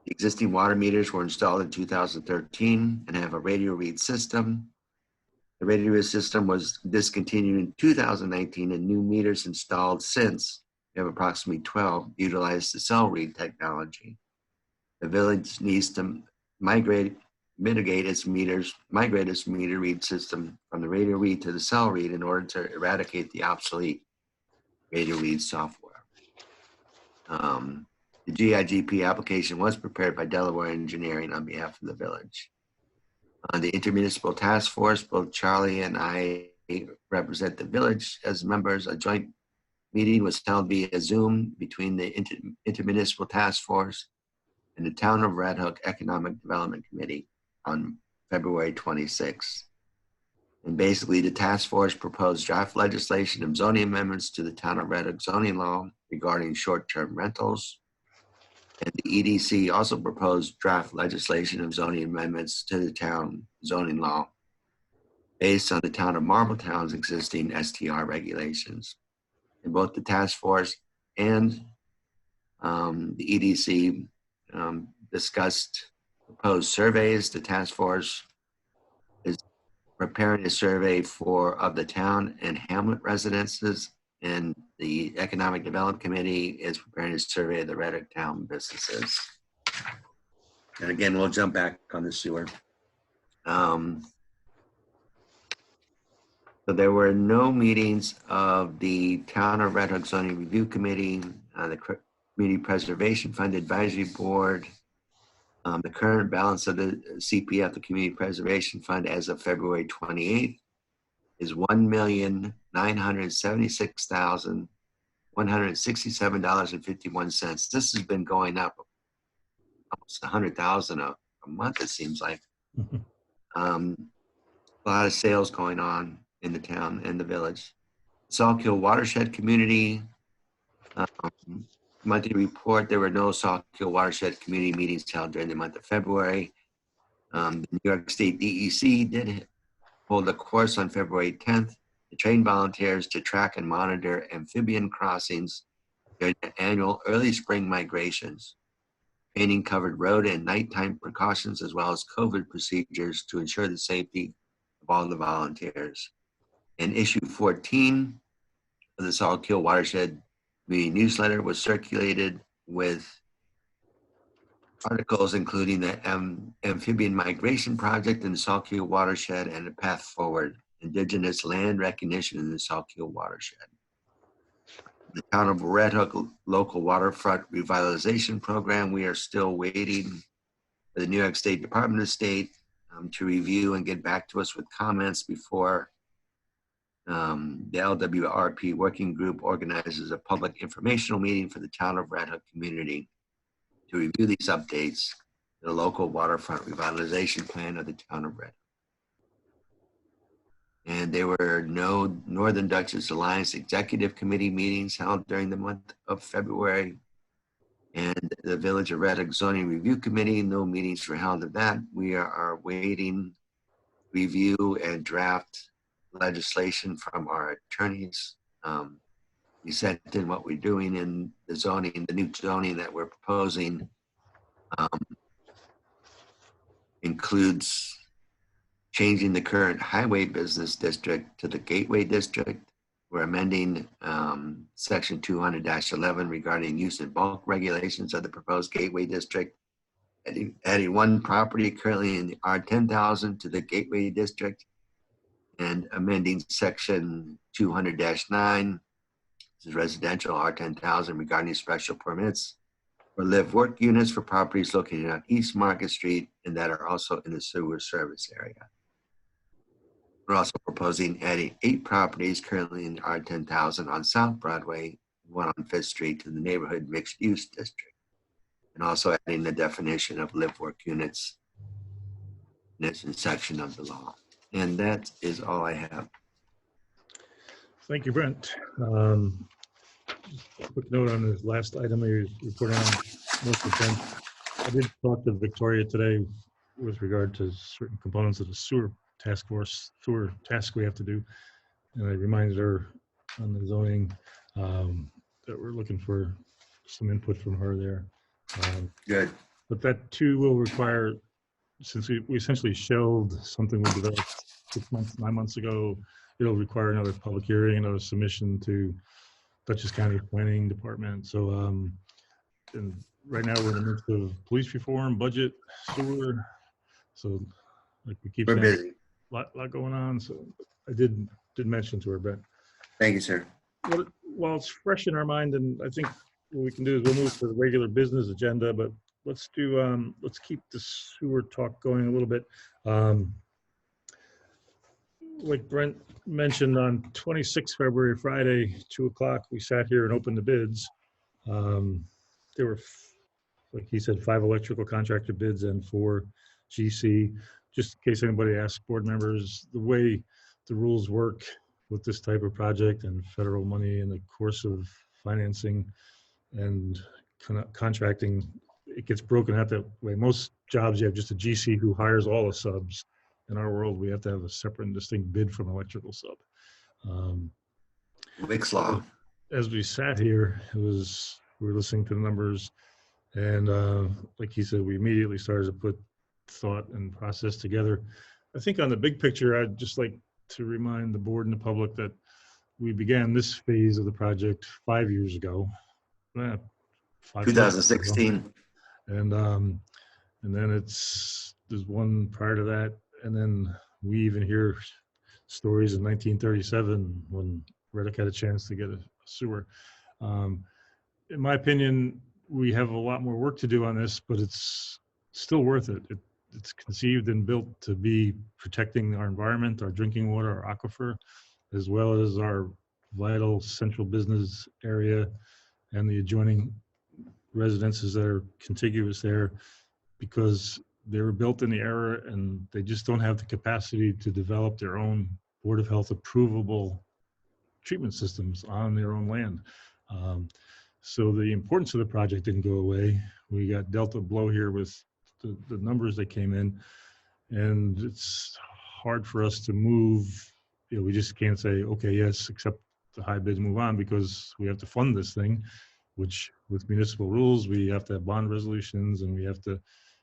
The existing water meters were installed in 2013 and have a radio read system. The radio read system was discontinued in 2019, and new meters installed since, we have approximately 12, utilize the cell read technology. The village needs to migrate its meter read system from the radio read to the cell read in order to eradicate the obsolete radio read software. The GIGP application was prepared by Delaware Engineering on behalf of the village. On the intermunicipal task force, both Charlie and I represent the village as members. A joint meeting was held via Zoom between the intermunicipal task force and the Town of Red Hook Economic Development Committee on February 26th. And basically, the task force proposed draft legislation of zoning amendments to the Town of Red Hook zoning law regarding short-term rentals. And the EDC also proposed draft legislation of zoning amendments to the town zoning law based on the Town of Marbletown's existing STR regulations. And both the task force and the EDC discussed proposed surveys. The task force is preparing a survey of the town and hamlet residences, and the Economic Development Committee is preparing a survey of the Red Hook town businesses. And again, we'll jump back on the sewer. So there were no meetings of the Town of Red Hook Zoning Review Committee, the Community Preservation Fund Advisory Board. The current balance of the CPF, the Community Preservation Fund, as of February 28th is $1,976,167.51. This has been going up almost $100,000 a month, it seems like. A lot of sales going on in the town and the village. Salkville Watershed Community monthly report. There were no Salkville Watershed community meetings held during the month of February. The New York State DEC did hold a course on February 10th to train volunteers to track and monitor amphibian crossings during the annual early spring migrations. Training covered road and nighttime precautions as well as COVID procedures to ensure the safety of all the volunteers. And issue 14 of the Salkville Watershed Community Newsletter was circulated with articles including the Amphibian Migration Project in the Salkville Watershed and the Path Forward, Indigenous Land Recognition in the Salkville Watershed. The Town of Red Hook Local Waterfront Revitalization Program, we are still waiting for the New York State Department of State to review and get back to us with comments before the LWRP Working Group organizes a public informational meeting for the Town of Red Hook community to review these updates to the local waterfront revitalization plan of the Town of Red Hook. And there were no Northern Dutchess Alliance Executive Committee meetings held during the month of February. And the Village of Red Hook Zoning Review Committee, no meetings were held of that. We are waiting review and draft legislation from our attorneys. We sent in what we're doing in the zoning, the new zoning that we're proposing includes changing the current highway business district to the gateway district. We're amending section 200-11 regarding use and bulk regulations of the proposed gateway district, adding one property currently in the R10,000 to the gateway district, and amending section 200-9, this is residential R10,000 regarding special permits for live work units for properties located on East Market Street and that are also in the sewer service area. We're also proposing adding 8 properties currently in the R10,000 on South Broadway, 1 on 5th Street to the neighborhood mixed use district, and also adding the definition of live work units in this section of the law. And that is all I have. Thank you, Brent. Quick note on this last item you reported on, most of Brent. I did talk to Victoria today with regard to certain components of the sewer task force, sewer task we have to do. And I reminded her on the zoning that we're looking for some input from her there. Good. But that too will require, since we essentially shelved something we developed 9 months ago, it'll require another public hearing, another submission to Dutchess County Planning Department. So and right now we're in the midst of police reform, budget, sewer. So like we keep We're saying, busy. lot going on. So I did mention to her, but Thank you, sir. while it's fresh in our mind, and I think what we can do is we'll move to the regular business agenda, but let's keep the sewer talk going a little bit. Like Brent mentioned, on 26 February, Friday, 2 o'clock, we sat here and opened the bids. There were, like he said, 5 electrical contractor bids and 4 GC. Just in case anybody asks board members, the way the rules work with this type of project and federal money in the course of financing and contracting, it gets broken out that way. Most jobs, you have just a GC who hires all the subs. In our world, we have to have a separate and distinct bid from electrical sub. Wick's Law. As we sat here, we were listening to the numbers, and like he said, we immediately started to put thought and process together. I think on the big picture, I'd just like to remind the board and the public that we began this phase of the project 5 years ago. 2016. And then there's one prior to that, and then we even hear stories in 1937 when Rhetoric had a chance to get a sewer. In my opinion, we have a lot more work to do on this, but it's still worth it. It's conceived and built to be protecting our environment, our drinking water, our aquifer, as well as our vital central business area and the adjoining residences that are contiguous there, because they were built in the era and they just don't have the capacity to develop their own Board of Health approvable treatment systems on their own land. So the importance of the project didn't go away. We got dealt a blow here with the numbers that came in, and it's hard for us to move. You know, we just can't say, okay, yes, accept the high bid, move on, because we have to fund this thing, which with municipal rules, we have to have bond resolutions and we have to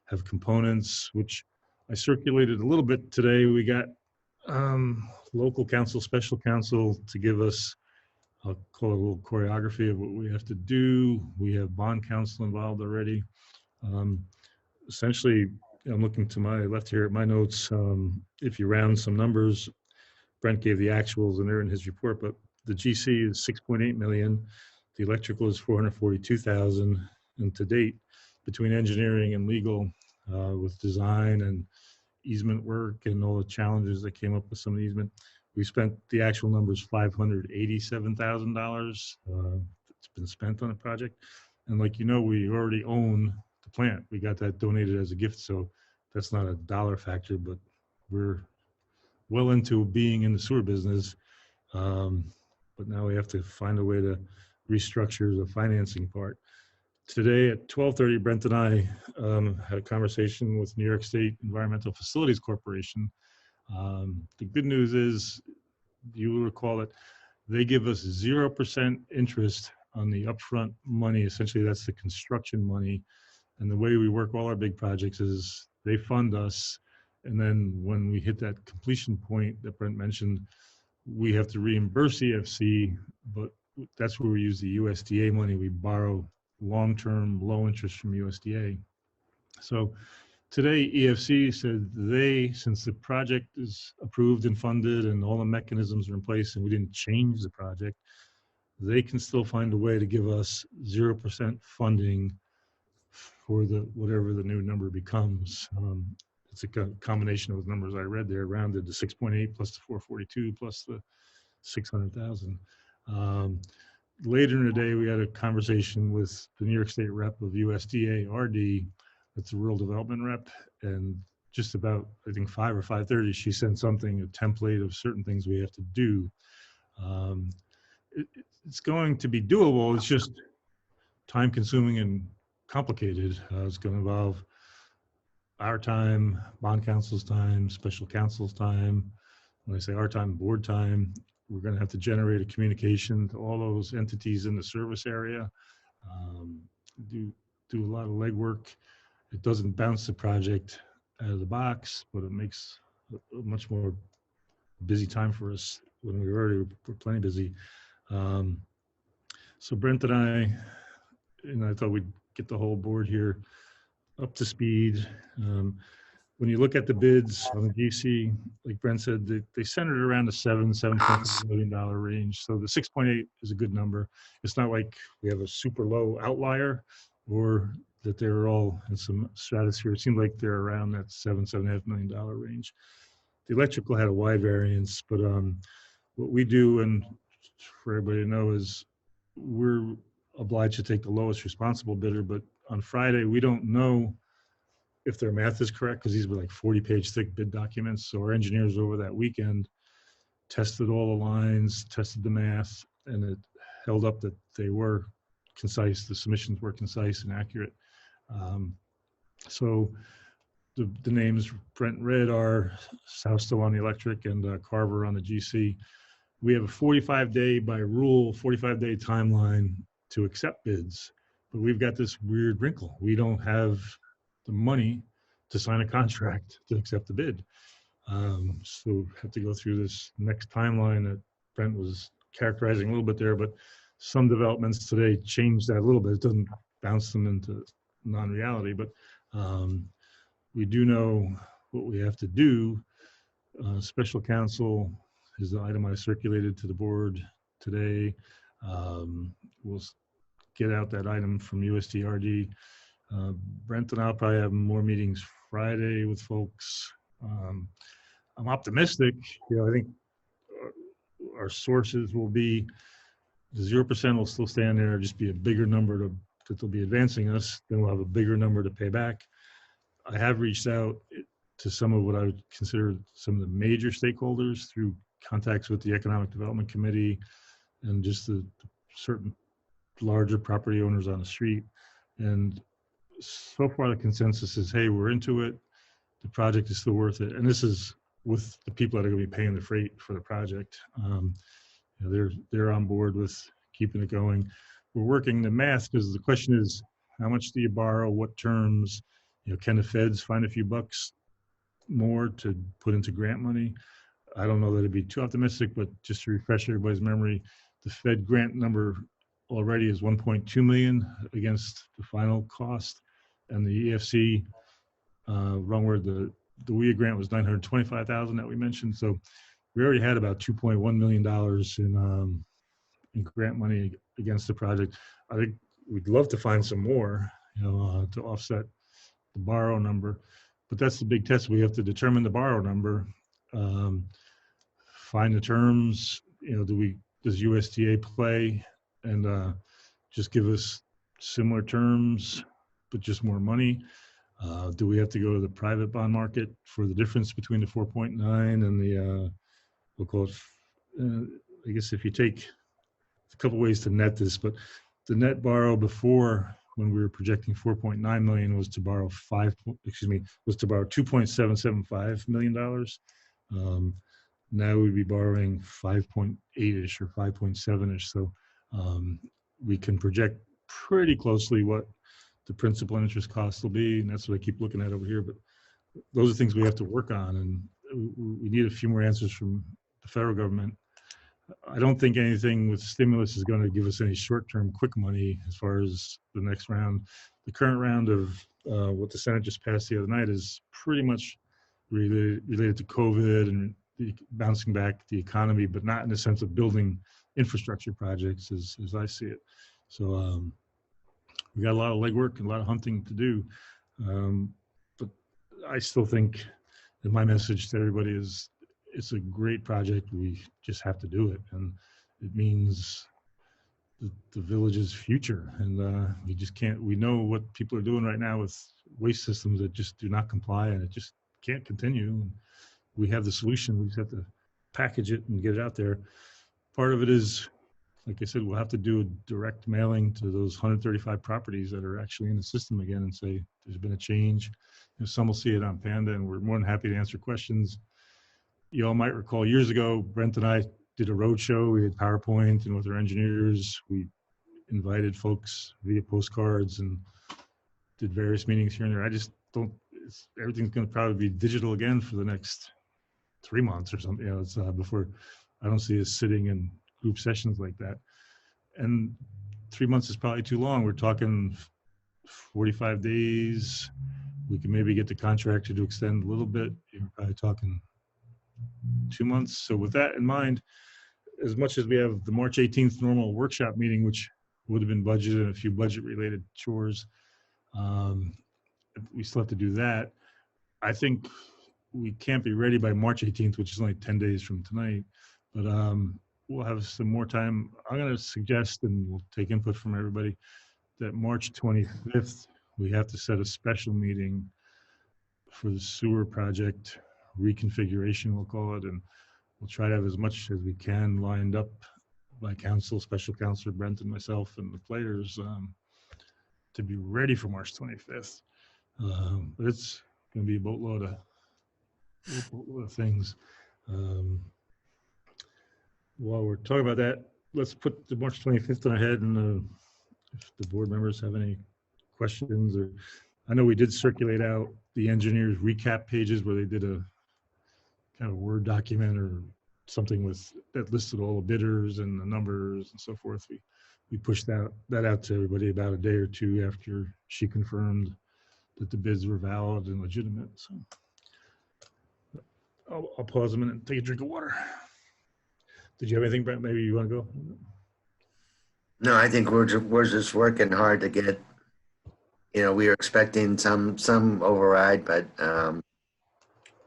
have components, which I circulated a little bit today. We got local counsel, special counsel to give us, I'll call it a little choreography of what we have to do. We have bond counsel involved already. Essentially, I'm looking to my left here at my notes. If you round some numbers, Brent gave the actuals and they're in his report, but the GC is 6.8 million. The electrical is 442,000. And to date, between engineering and legal, with design and easement work and all the challenges that came up with some of the easement, we spent the actual numbers $587,000. It's been spent on the project. And like, you know, we already own the plant. We got that donated as a gift. So that's not a dollar factor, but we're well into being in the sewer business. But now we have to find a way to restructure the financing part. Today at 12:30, Brent and I had a conversation with New York State Environmental Facilities Corporation. The good news is, you will recall that they give us 0% interest on the upfront money. Essentially, that's the construction money. And the way we work all our big projects is they fund us. And then when we hit that completion point that Brent mentioned, we have to reimburse EFC, but that's where we use the USDA money. We borrow long-term, low interest from USDA. So today, EFC said since the project is approved and funded and all the mechanisms are in place and we didn't change the project, they can still find a way to give us 0% funding for whatever the new number becomes. It's a combination of the numbers I read there, rounded to 6.8 plus the 442 plus the 600,000. Later in the day, we had a conversation with the New York State rep of USDA RD. That's a rural development rep. And just about, I think 5 or 5:30, she sent something, a template of certain things we have to do. It's going to be doable. It's just time consuming and complicated. It's going to involve our time, bond counsel's time, special counsel's time. When I say our time, board time, we're going to have to generate a communication to all those entities in the service area, do a lot of legwork. It doesn't bounce the project out of the box, but it makes a much more busy time for us when we're plenty busy. So Brent and I thought we'd get the whole board here up to speed. when you look at the bids on the GC, like Brent said, they centered around the $7.5 million range. So the 6.8 is a good number. It's not like we have a super low outlier or that they're all in some stratosphere. It seemed like they're around that $7.5 million range. The electrical had a wide variance, but what we do, and for everybody to know, is we're obliged to take the lowest responsible bidder. But on Friday, we don't know if their math is correct, because these were like 40-page thick bid documents. So our engineers over that weekend tested all the lines, tested the math, and it held up that they were concise. The submissions were concise and accurate. So the names Brent read are Southstill on the electric and Carver on the GC. We have a 45-day, by rule, 45-day timeline to accept bids, but we've got this weird wrinkle. We don't have the money to sign a contract to accept the bid. So we have to go through this next timeline that Brent was characterizing a little bit there, but some developments today changed that a little bit. It doesn't bounce them into non-reality, but we do know what we have to do. Special counsel is the item I circulated to the board today. We'll get out that item from USDRD. Brent and I'll probably have more meetings Friday with folks. I'm optimistic. I think our sources will be the 0% will still stand there, just be a bigger number that they'll be advancing us. Then we'll have a bigger number to pay back. I have reached out to some of what I would consider some of the major stakeholders through contacts with the Economic Development Committee and just the certain larger property owners on the street. And so far the consensus is, hey, we're into it. The project is still worth it. And this is with the people that are going to be paying the freight for the project. They're on board with keeping it going. We're working the math because the question is, how much do you borrow? What terms? Can the feds find a few bucks more to put into grant money? I don't know that it'd be too optimistic, but just to refresh everybody's memory, the Fed grant number already is 1.2 million against the final cost, and the EFC, wrong word, the WIA grant was 925,000 that we mentioned. So we already had about $2.1 million in grant money against the project. I think we'd love to find some more, to offset the borrow number, but that's the big test. We have to determine the borrow number, find the terms. Does USDA play and just give us similar terms, but just more money? Do we have to go to the private bond market for the difference between the 4.9 and the, we'll call it, I guess if you take a couple ways to net this, but the net borrow before, when we were projecting 4.9 million, was to borrow $2.775 million. Now we'd be borrowing 5.8-ish or 5.7-ish. So we can project pretty closely what the principal and interest costs will be, and that's what I keep looking at over here. But those are things we have to work on, and we need a few more answers from the federal government. I don't think anything with stimulus is going to give us any short-term quick money as far as the next round. The current round of what the Senate just passed the other night is pretty much related to COVID and bouncing back the economy, but not in the sense of building infrastructure projects as I see it. So we got a lot of legwork and a lot of hunting to do. But I still think that my message to everybody is, it's a great project. We just have to do it. And it means the village's future. And we just can't, we know what people are doing right now with waste systems that just do not comply, and it just can't continue. We have the solution. We just have to package it and get it out there. Part of it is, like I said, we'll have to do a direct mailing to those 135 properties that are actually in the system again and say, there's been a change. Some will see it on Panda, and we're more than happy to answer questions. You all might recall years ago, Brent and I did a road show. We had PowerPoint, and with our engineers, we invited folks via postcards and did various meetings here and there. I just don't, everything's going to probably be digital again for the next 3 months or something. It's before, I don't see us sitting in group sessions like that. And 3 months is probably too long. We're talking 45 days we can maybe get the contractor to extend a little bit. You're probably talking 2 months. So with that in mind, as much as we have the March 18th normal workshop meeting, which would have been budgeted and a few budget related chores, we still have to do that. I think we can't be ready by March 18th, which is only 10 days from tonight, but we'll have some more time. I'm going to suggest, and we'll take input from everybody, that March 25th, we have to set a special meeting for the sewer project reconfiguration, we'll call it, and we'll try to have as much as we can lined up by council, special counsel Brent and myself and the players to be ready for March 25th. But it's going to be a boatload of things. While we're talking about that, let's put the March 25th on ahead, and if the board members have any questions, or I know we did circulate out the engineers recap pages where they did a kind of Word document or something with that listed all the bidders and the numbers and so forth. We pushed that out to everybody about a day or two after she confirmed that the bids were valid and legitimate. So I'll pause a minute and take a drink of water. Did you have anything, Brent? Maybe you want to go? No, I think we're just working hard to get, we were expecting some override, but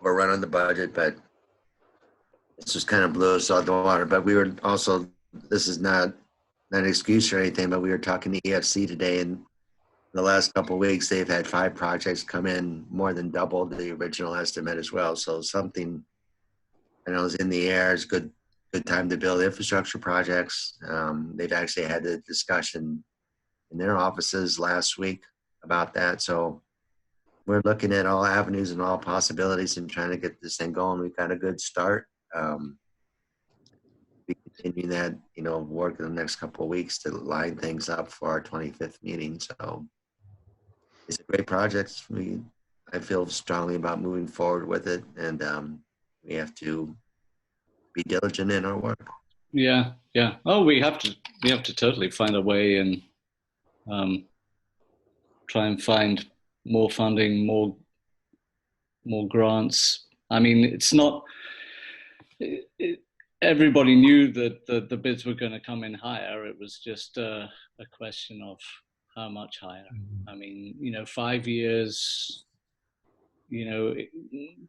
we're running the budget, but it's just kind of blew us out the water. But we were also, this is not an excuse or anything, but we were talking to EFC today, and the last couple of weeks, they've had 5 projects come in, more than double the original estimate as well. So something, is in the air. It's good time to build infrastructure projects. They've actually had a discussion in their offices last week about that. So we're looking at all avenues and all possibilities and trying to get this thing going. We've got a good start. We continue that, work in the next couple of weeks to line things up for our 25th meeting. So it's a great project. I feel strongly about moving forward with it, and we have to be diligent in our work. Yeah. Oh, we have to totally find a way and try and find more funding, more grants. I mean, it's not. Everybody knew that the bids were going to come in higher. It was just a question of how much higher. I mean, 5 years,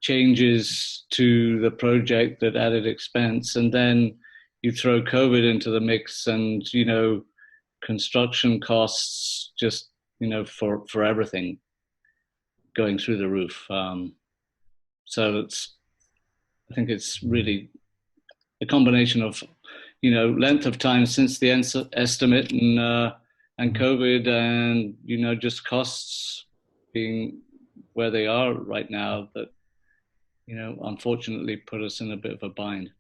changes to the project that added expense, and then you throw COVID into the mix, and construction costs just for everything going through the roof. So I think it's really a combination of length of time since the estimate and COVID, and just costs being where they are right now that unfortunately put us in a bit of a bind.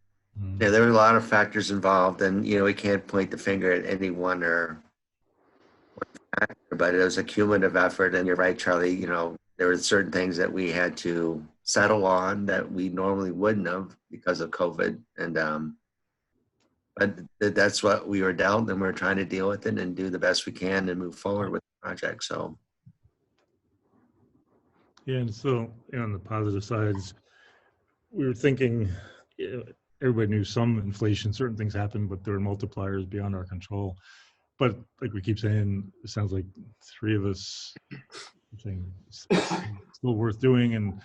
Yeah, there were a lot of factors involved, and we can't point the finger at any one factor, but it was a cumulative effort. And you're right, Charlie, there were certain things that we had to settle on that we normally wouldn't have because of COVID, and but that's what we were dealt, and we're trying to deal with it and do the best we can and move forward with the project. So yeah, and so on the positive sides, we were thinking, everybody knew some inflation, certain things happened, but there were multipliers beyond our control. But like we keep saying, it sounds like 3 of us saying it's still worth doing. And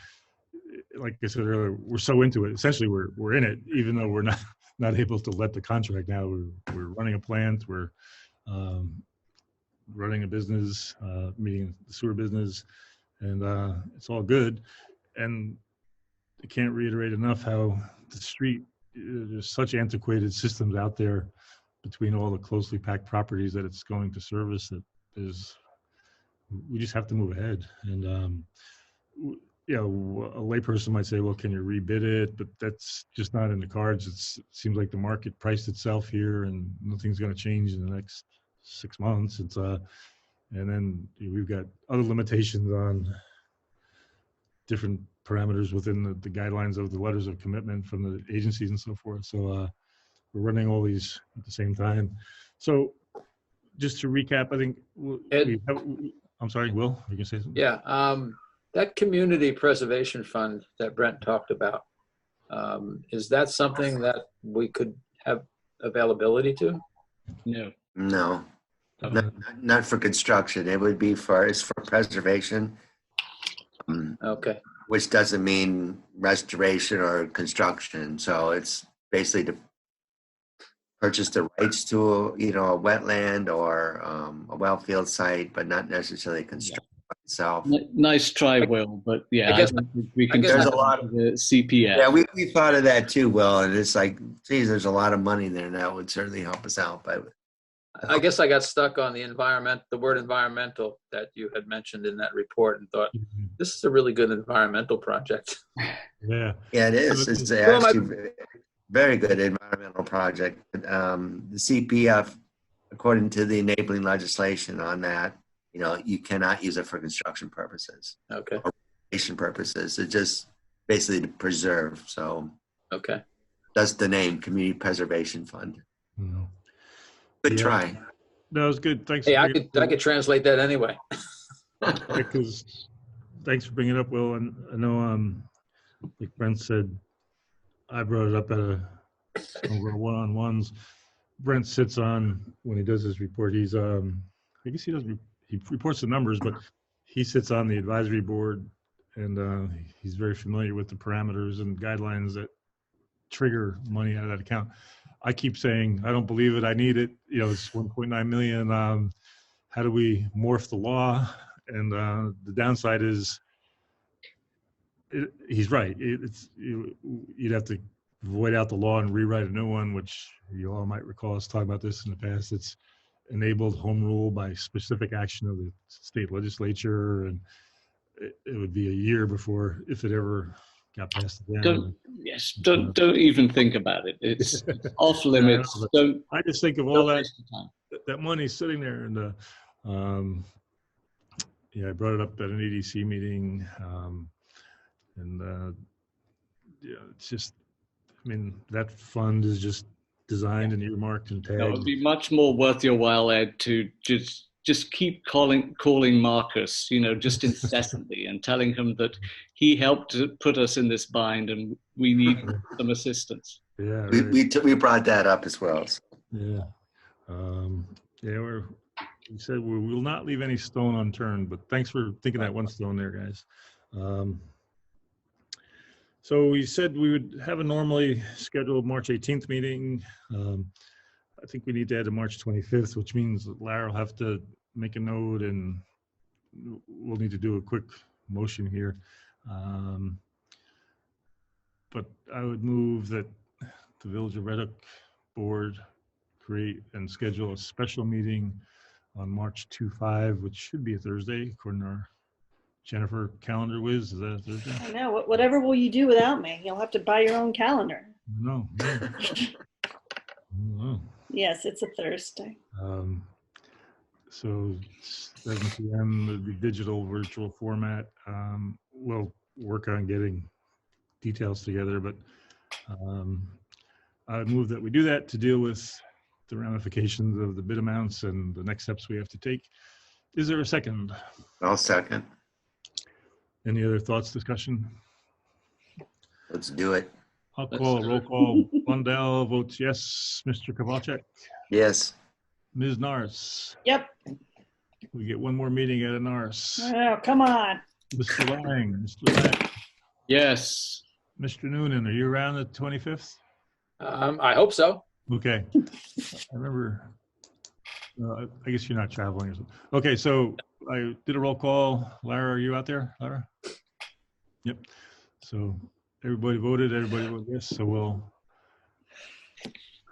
like I said earlier, we're so into it. Essentially, we're in it, even though we're not able to let the contract now. We're running a plant. We're running a business, meeting the sewer business, and it's all good. And I can't reiterate enough how the street, there's such antiquated systems out there between all the closely packed properties that it's going to service, that we just have to move ahead. And a layperson might say, well, can you rebid it? But that's just not in the cards. It seems like the market priced itself here, and nothing's going to change in the next 6 months. And then we've got other limitations on different parameters within the guidelines of the letters of commitment from the agencies and so forth. So we're running all these at the same time. So just to recap, I think I'm sorry, Will, you can say something? Yeah. That community preservation fund that Brent talked about, is that something that we could have availability to? No. No, Okay. not for construction. It would be it's for preservation, Okay, which doesn't mean restoration or construction. So it's basically to purchase the rights to, a wetland or a well field site, but not necessarily construction itself. Nice try, Will, but yeah, I guess- don't think we can I guess There's tap a lot into the CPF. Yeah, we thought of that too, Will, and it's like, geez, there's a lot of money there, and that would certainly help us out. But I guess I got stuck on the word environmental that you had mentioned in that report and thought, this is a really good environmental project. Yeah. yeah, it is. It's Well, actually a very good environmental project. The CPF, according to the enabling legislation on that, you cannot use it for construction purposes, Okay, recreation purposes. It's just basically to preserve. So okay. that's the name, Community Preservation Fund. Mhm. Good Yeah. try. That was good. Thanks. Hey, for I bringing could it up, translate that anyway. because thanks for bringing it up, Will. And I know, like Brent said, I brought it up at some of our one-on-ones. Brent sits on, when he does his report, he's I guess he reports the numbers, but he sits on the advisory board, and he's very familiar with the parameters and guidelines that trigger money out of that account. I keep saying, I don't believe it, I need it. It's 1.9 million. How do we morph the law? And the downside is, he's right. You'd have to void out the law and rewrite a new one, which you all might recall us talking about this in the past. It's enabled home rule by specific action of the state legislature, and it would be a year before, if it ever got passed again. Don't even think about it. It's off limits. Don't. I just think of all Don't that waste your time. that money sitting there, and I brought it up at an EDC meeting, and it's just, that fund is just designed and earmarked and No, it would tagged. be much more worth your while, Ed, to just keep calling Marcus, just incessantly, and telling him that he helped to put us in this bind and we need some assistance. Yeah, We, right. we brought that up as well. So. Yeah. We said we will not leave any stone unturned, but thanks for thinking that one stone there, guys. So we said we would have a normally scheduled March 18th meeting. I think we need to add a March 25th, which means that Lara will have to make a note, and we'll need to do a quick motion here. But I would move that the Village of Rhetoric Board create and schedule a special meeting on March 2/5, which should be a Thursday, according to our Jennifer calendar whiz. Is that a Thursday? I know. Whatever will you do without me? You'll have to buy your own calendar. No. No. Yes, it's a Thursday. So 7 p.m. would be digital virtual format. We'll work on getting details together, but I move that we do that to deal with the ramifications of the bid amounts and the next steps we have to take. Is there a second? I'll second. Any other thoughts, discussion? Let's do it. I'll call a roll call. Blundell votes yes. Mr. Kowalczyk? Yes. Ms. Norris? Yep. We get one more meeting at a Norris. Oh, come on. Mr. Lang? Mr. Lang? Yes. Mr. Noonan, are you around the 25th? I hope so. Okay. I remember, I guess you're not traveling or something. Okay, so I did a roll call. Lara, are you out there, Lara? Yep. So everybody voted yes, so we'll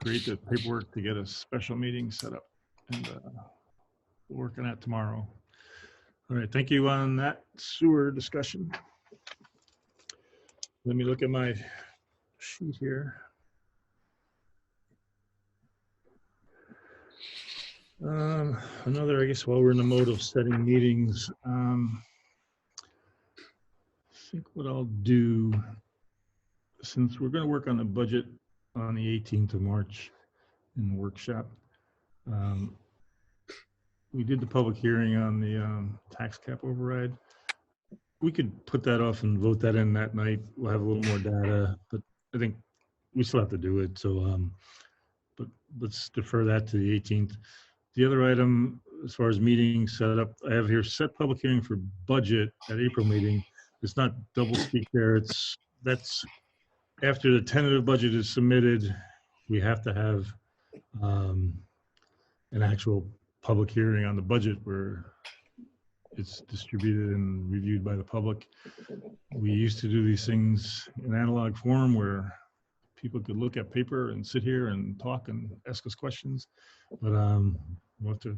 create the paperwork to get a special meeting set up, and we'll work on that tomorrow. All right, thank you on that sewer discussion. Let me look at my sheet here. Another, I guess, while we're in the mode of setting meetings, I think what I'll do, since we're going to work on the budget on the 18th of March in the workshop, we did the public hearing on the tax cap override. we could put that off and vote that in that night. We'll have a little more data, but I think we still have to do it. So, but let's defer that to the 18th. The other item, as far as meeting set up, I have here set public hearing for budget at April meeting. It's not double speak there. That's after the tentative budget is submitted, we have to have an actual public hearing on the budget where it's distributed and reviewed by the public. We used to do these things in analog form where people could look at paper and sit here and talk and ask us questions, but we'll have to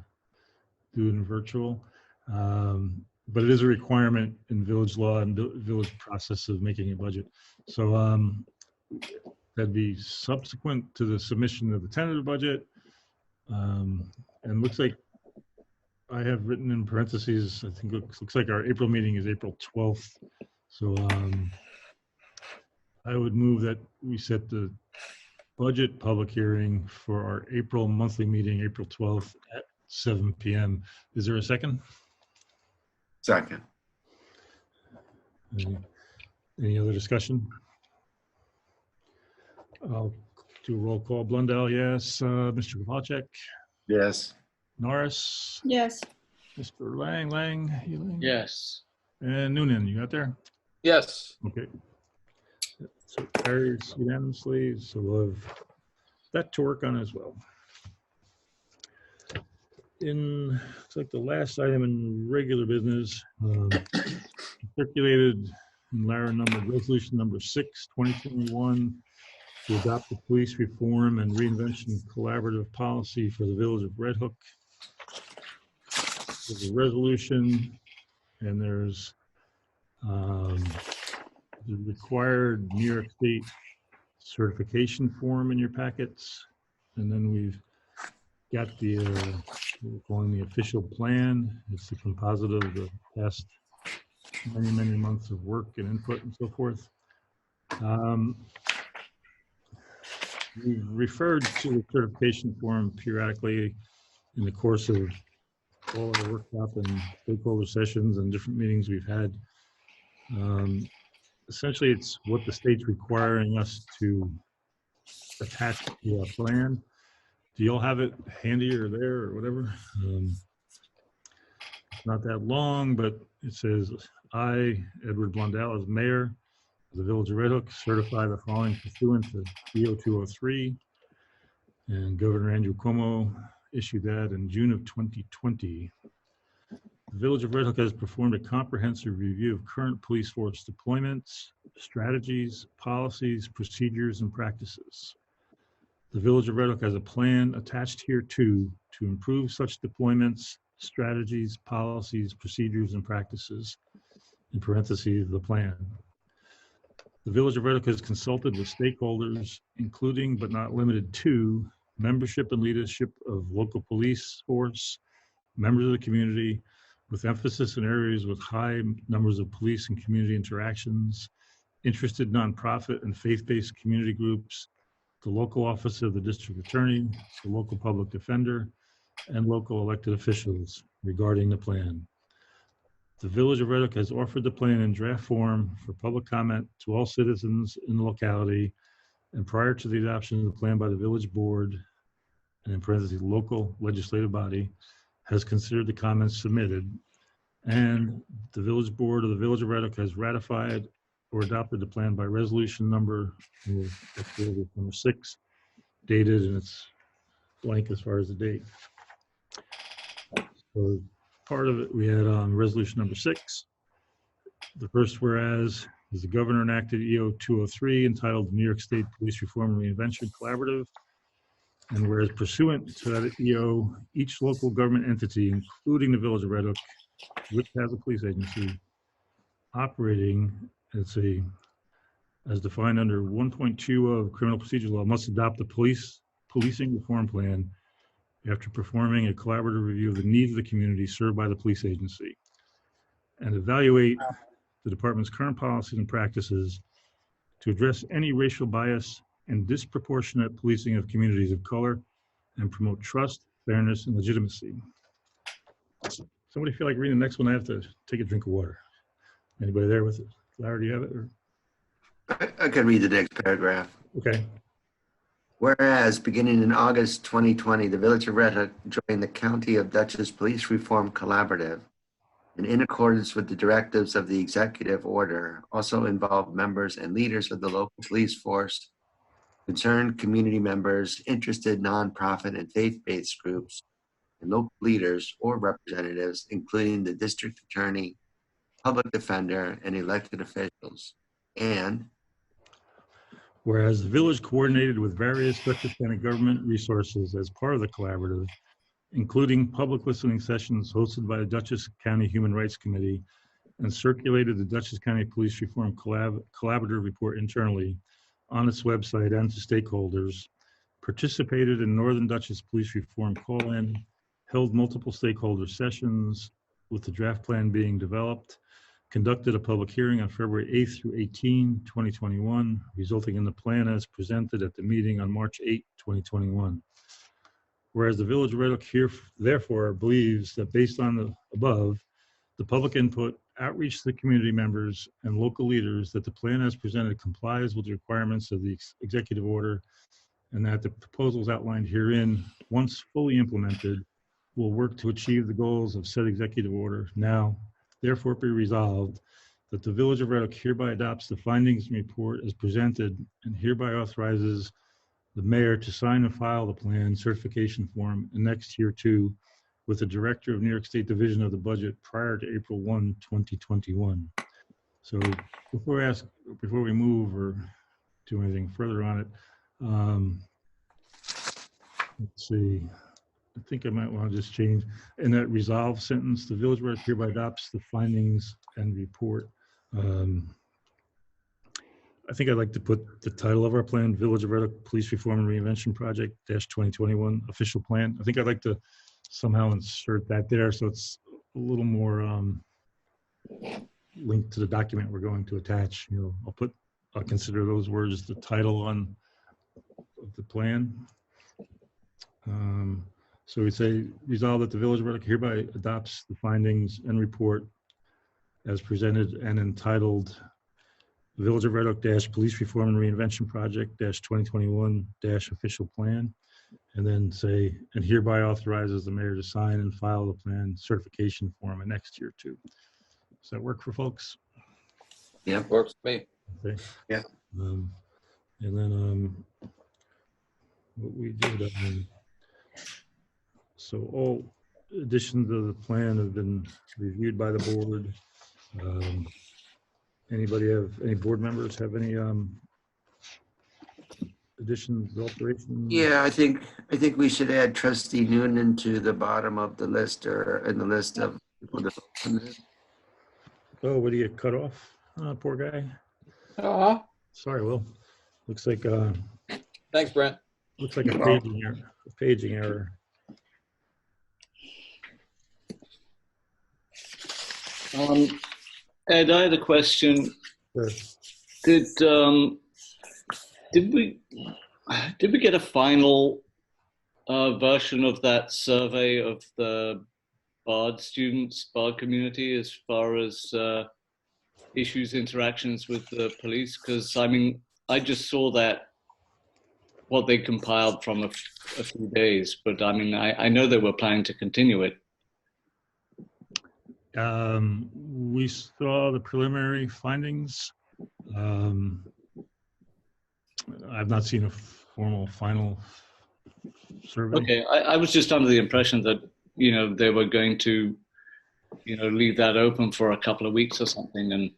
do it in virtual. But it is a requirement in village law and village process of making a budget. So that'd be subsequent to the submission of the tentative budget. And looks like I have written in parentheses, I think it looks like our April meeting is April 12th. So I would move that we set the budget public hearing for our April monthly meeting, April 12th at 7 p.m. Is there a second? Second. Any other discussion? I'll do a roll call. Blundell, yes. Mr. Kowalczyk, Yes. Norris, Yes. Mr. Lang, Yes. and Noonan, you got there? Yes. Okay. So carries unanimously, so we'll have that to work on as well. It's like the last item in regular business, circulated in Lara number, resolution number 6, 2021, to adopt the police reform and reinvention collaborative policy for the village of Red Hook. There's a resolution, and there's the required New York State certification form in your packets, and then we've got the we're calling the official plan. It's the composite of the past many months of work and input and so forth. We've referred to the certification form periodically in the course of all our workshop and stakeholder sessions and different meetings we've had. Essentially, it's what the state's requiring us to attach to a plan. Do y'all have it handy or there or whatever? It's not that long, but it says, I, Edward Blundell, as mayor of the village of Red Hook, certify the following pursuant to DO 203. And Governor Andrew Cuomo issued that in June of 2020. The village of Red Hook has performed a comprehensive review of current police force deployments, strategies, policies, procedures, and practices. The village of Red Hook has a plan attached here to improve such deployments, strategies, policies, procedures, and practices, in parentheses, the plan. The village of Red Hook has consulted with stakeholders, including but not limited to membership and leadership of local police force, members of the community, with emphasis in areas with high numbers of police and community interactions, interested nonprofit and faith-based community groups, the local office of the district attorney, the local public defender, and local elected officials regarding the plan. The village of Red Hook has offered the plan in draft form for public comment to all citizens in the locality, and prior to the adoption of the plan by the village board, and in parentheses, local legislative body, has considered the comments submitted, and the village board of the village of Red Hook has ratified or adopted the plan by resolution number 6, dated, and it's blank as far as the date. So part of it we had on resolution number 6. The first whereas is the governor enacted EO 203 entitled New York State Police Reform and Reinvention Collaborative. And whereas pursuant to that EO, each local government entity, including the village of Red Hook, which has a police agency operating as defined under 1.2 of criminal procedure law, must adopt the policing reform plan after performing a collaborative review of the needs of the community served by the police agency, and evaluate the department's current policies and practices to address any racial bias and disproportionate policing of communities of color, and promote trust, fairness, and legitimacy. Somebody feel like reading the next one? I have to take a drink of water. Anybody there with it? Larry, do you have it? Or? I could read the next paragraph. Okay. Whereas beginning in August 2020, the Village of Rhetoric joined the County of Dutchess Police Reform Collaborative, and in accordance with the directives of the executive order, also involved members and leaders of the local police force, concerned community members, interested nonprofit and faith-based groups, and local leaders or representatives, including the district attorney, public defender, and elected officials. And whereas the village coordinated with various Dutchess County government resources as part of the collaborative, including public listening sessions hosted by the Dutchess County Human Rights Committee, and circulated the Dutchess County Police Reform Collaborative report internally on its website and to stakeholders, participated in Northern Dutchess Police Reform call-in, held multiple stakeholder sessions with the draft plan being developed, conducted a public hearing on February 8th through 18, 2021, resulting in the plan as presented at the meeting on March 8, 2021. Whereas the Village of Rhetoric here therefore believes that based on the above, the public input, outreach to the community members and local leaders, that the plan as presented complies with the requirements of the executive order, and that the proposals outlined herein, once fully implemented, will work to achieve the goals of said executive order. Now, therefore be resolved that the Village of Rhetoric hereby adopts the findings and report as presented and hereby authorizes the mayor to sign and file the plan certification form annexed hereto with the director of New York State Division of the Budget prior to April 1, 2021. So before we move or do anything further on it, let's see. I think I might want to just change in that resolve sentence, the Village of Rhetoric hereby adopts the findings and report. I think I'd like to put the title of our plan, Village of Rhetoric Police Reform and Reinvention Project -2021 official plan. I think I'd like to somehow insert that there so it's a little more linked to the document we're going to attach. You know, I'll consider those words the title of the plan. So we say, resolve that the Village of Rhetoric hereby adopts the findings and report as presented and entitled Village of Rhetoric Police Reform and Reinvention Project -2021 official plan, and then say, and hereby authorizes the mayor to sign and file the plan certification form next year too. Does that work for folks? yeah, Works for me. Okay. Yeah. And then what we did, so all additions to the plan have been reviewed by the board. Any board members have any additions, alterations? yeah. I think we should add Trustee Noonan to the bottom of the list or in the list of people that. Oh, would he get cut off? Poor guy. Sorry, Will. Looks like Thanks, Brent. looks like a paging error. Ed, I had a question. Sure. Did we get a final version of that survey of the Bard students, Bard community, as far as issues, interactions with the police? Because I mean, I just saw that what they compiled from a few days, but I mean, I know they were planning to continue it. We saw the preliminary findings. I've not seen a formal final survey. Okay, I was just under the impression that, you know, they were going to, you know, leave that open for a couple of weeks or something. And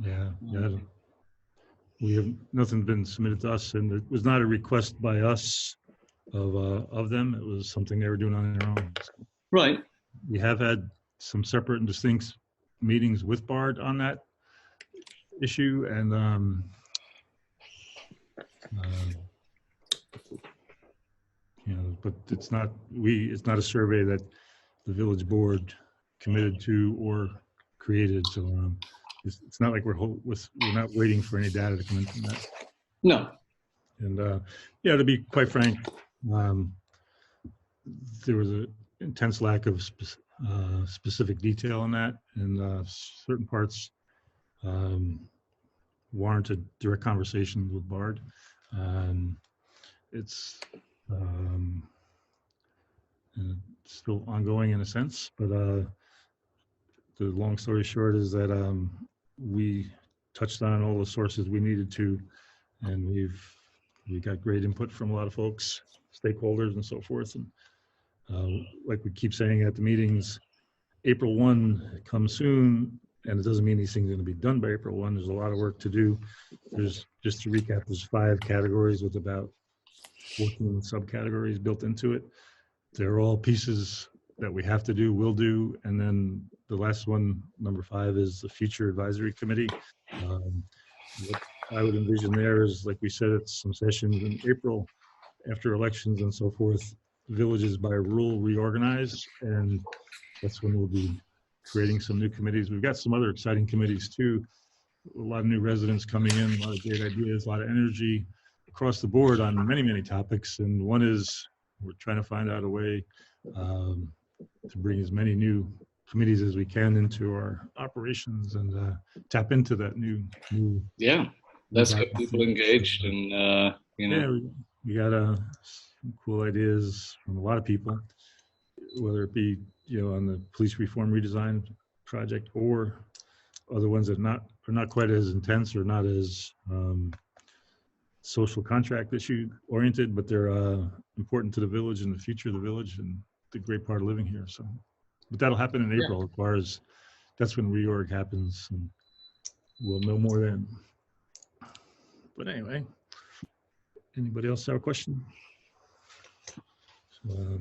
yeah, we have nothing been submitted to us, and it was not a request by us of them. It was something they were doing on their own. right. We have had some separate and distinct meetings with Bard on that issue, and you know, but it's not a survey that the village board committed to or created. So it's not like we're not waiting for any data to come in from that. No. And yeah, to be quite frank, there was an intense lack of specific detail in that, and certain parts warranted direct conversations with Bard. It's still ongoing in a sense, but the long story short is that we touched on all the sources we needed to, and we got great input from a lot of folks, stakeholders and so forth. And like we keep saying at the meetings, April 1 comes soon, and it doesn't mean these things are going to be done by April 1. There's a lot of work to do. There's, just to recap, there's 5 categories with about 14 subcategories built into it. They're all pieces that we have to do, will do, and then the last one, number 5, is the future advisory committee. What I would envision there is, like we said, it's some sessions in April after elections and so forth. Villages by rule reorganize, and that's when we'll be creating some new committees. We've got some other exciting committees too. A lot of new residents coming in, a lot of great ideas, a lot of energy across the board on many, many topics. And one is we're trying to find out a way to bring as many new committees as we can into our operations and tap into that new. Yeah, let's get people engaged, and you know. Yeah, we got some cool ideas from a lot of people, whether it be on the police reform redesign project or other ones that are not quite as intense or not as social contract issue oriented, but they're important to the village and the future of the village and the great part of living here. So, but that'll happen in April, as far as that's when reorg happens, and we'll know more then. But anyway, anybody else have a question? So,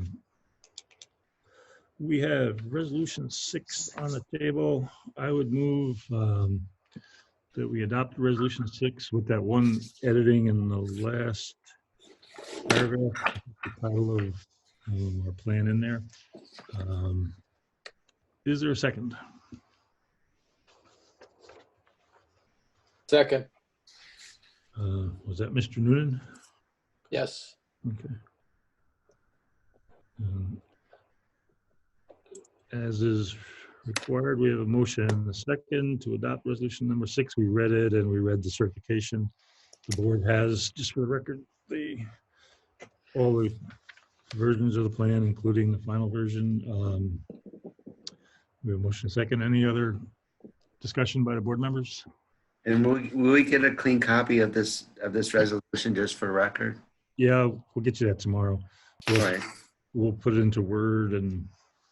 we have resolution 6 on the table. I would move that we adopt resolution 6 with that one editing in the last paragraph, the title of our plan in there. Is there a second? Second. Was that Mr. Noonan? Yes. Okay. As is required, we have a motion and a second to adopt resolution number 6. We read it and we read the certification. The board has, just for the record, all the versions of the plan, including the final version. We have a motion and a second. Any other discussion by the board members? And will we get a clean copy of this resolution just for record? Yeah, we'll get you that tomorrow. Right. We'll put it into Word and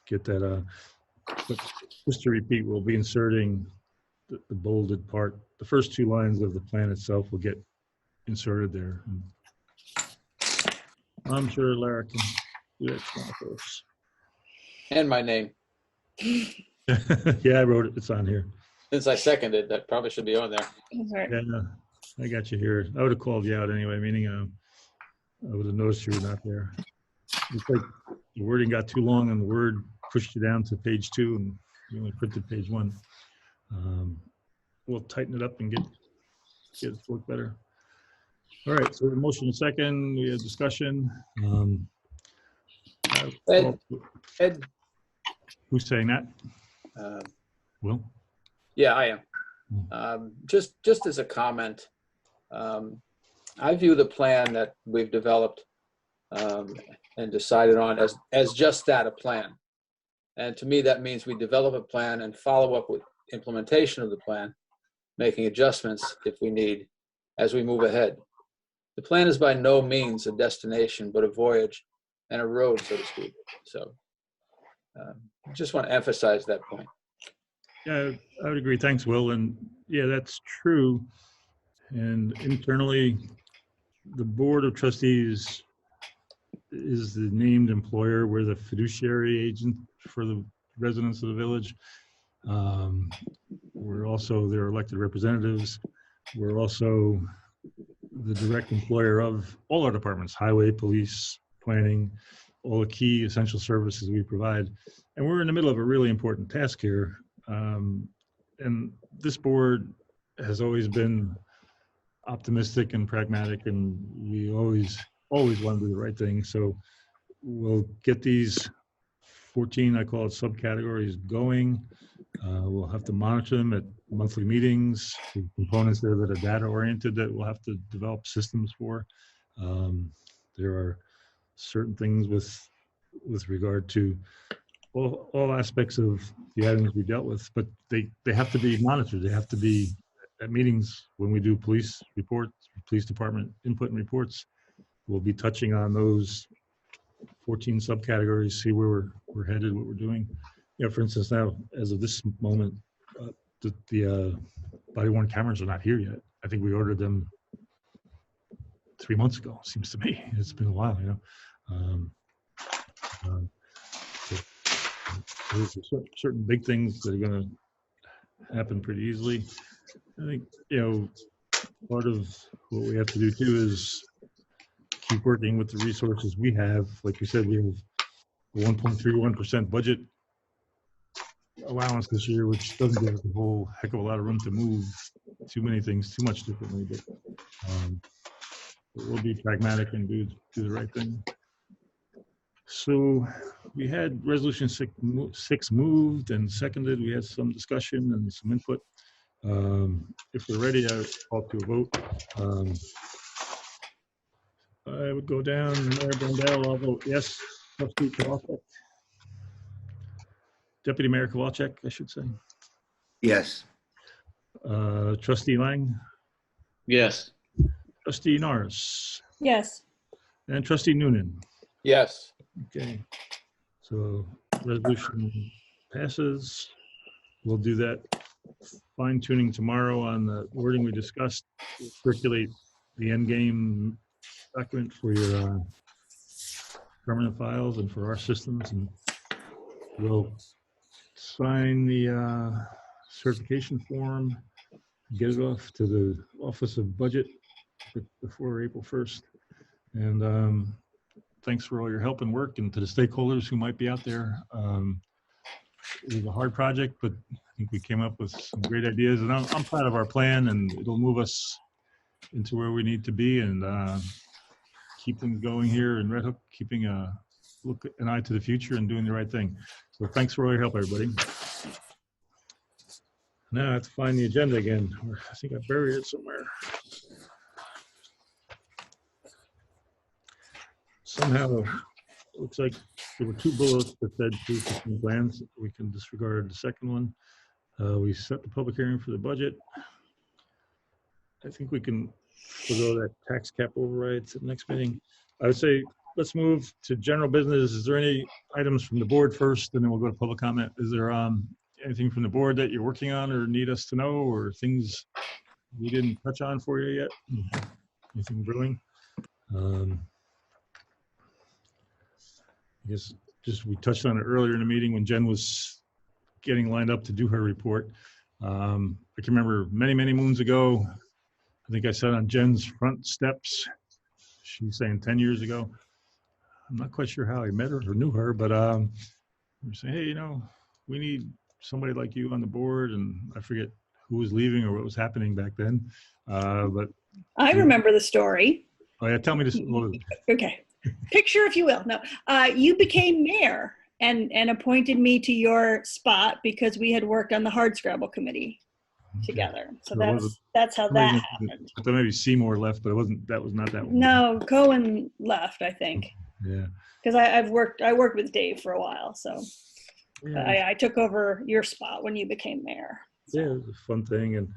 get that. But just to repeat, we'll be inserting the bolded part. The first 2 lines of the plan itself will get inserted there. I'm sure Lara can do that for us. And my name. Yeah, I wrote it. It's on here. Since I seconded, that probably should be on there. That's right. Yeah, no, I got you here. I would have called you out anyway, meaning I would have noticed you were not there. It's like the wording got too long and the Word pushed you down to page 2 and you only printed page 1. We'll tighten it up and get it to work better. All right, so the motion and second, we have discussion. Ed. Who's saying that? Will? Yeah, I am. Just as a comment, I view the plan that we've developed and decided on as just that, a plan. And to me, that means we develop a plan and follow up with implementation of the plan, making adjustments if we need as we move ahead. The plan is by no means a destination, but a voyage and a road, so to speak. So I just want to emphasize that point. Yeah, I would agree. Thanks, Will. And yeah, that's true. And internally, the Board of Trustees is the named employer. We're the fiduciary agent for the residents of the village. We're also their elected representatives. We're also the direct employer of all our departments: highway, police, planning, all the key essential services we provide. And we're in the middle of a really important task here. And this board has always been optimistic and pragmatic, and we always want to do the right thing. So we'll get these 14, I call it subcategories going. We'll have to monitor them at monthly meetings, the components there that are data oriented that we'll have to develop systems for. There are certain things with regard to all aspects of the items we dealt with, but they have to be monitored. They have to be at meetings when we do police reports, police department input and reports. We'll be touching on those 14 subcategories, see where we're headed, what we're doing. Yeah, for instance, now, as of this moment, the body-worn cameras are not here yet. I think we ordered them 3 months ago, seems to me. It's been a while, you know. There's certain big things that are going to happen pretty easily. I think, you know, part of what we have to do too is keep working with the resources we have. Like you said, we have a 1.31% budget allowance this year, which doesn't give us a whole heck of a lot of room to move too many things too much differently. But we'll be pragmatic and do the right thing. So we had resolution 6 moved and seconded. We had some discussion and some input. If we're ready, I would call to a vote. I would go down. Mayor Brandel, I'll vote yes. Trustee Kowalczyk. Deputy Mayor Kowalczyk, I should say. Yes. Trustee Lang. Yes. Trustee Norris. Yes. And Trustee Noonan. Yes. Okay. So resolution passes. We'll do that fine tuning tomorrow on the wording we discussed. Circulate the end game document for your permanent files and for our systems, and we'll sign the certification form, get it off to the Office of Budget before April 1st. And thanks for all your help and work, and to the stakeholders who might be out there. It was a hard project, but I think we came up with some great ideas, and I'm proud of our plan, and it'll move us into where we need to be, and keep things going here in Red Hook, keeping an eye to the future and doing the right thing. So thanks for all your help, everybody. Now I have to find the agenda again. I think I buried it somewhere. Somehow, it looks like there were 2 bullets that said 2 plans. We can disregard the second one. We set the public hearing for the budget. I think we can forgo that tax cap overrides at the next meeting. I would say let's move to general business. Is there any items from the board first, and then we'll go to public comment? Is there anything from the board that you're working on or need us to know, or things we didn't touch on for you yet? Anything brewing? I guess just we touched on it earlier in the meeting when Jen was getting lined up to do her report. I can remember many, many moons ago, I think I sat on Jen's front steps. She's saying 10 years ago. I'm not quite sure how I met her or knew her, but we were saying, hey, you know, we need somebody like you on the board, and I forget who was leaving or what was happening back then. But I remember the story. Oh yeah, tell me this. Okay. Picture, if you will. No, you became mayor and appointed me to your spot because we had worked on the hardscrabble committee together. So that's how that happened. I thought maybe Seymour left, but it wasn't. That was not that one. No, Cohen left, I think. Yeah. Because I worked with Dave for a while, so yeah. I took over your spot when you became mayor. So. Yeah, it was a fun thing, and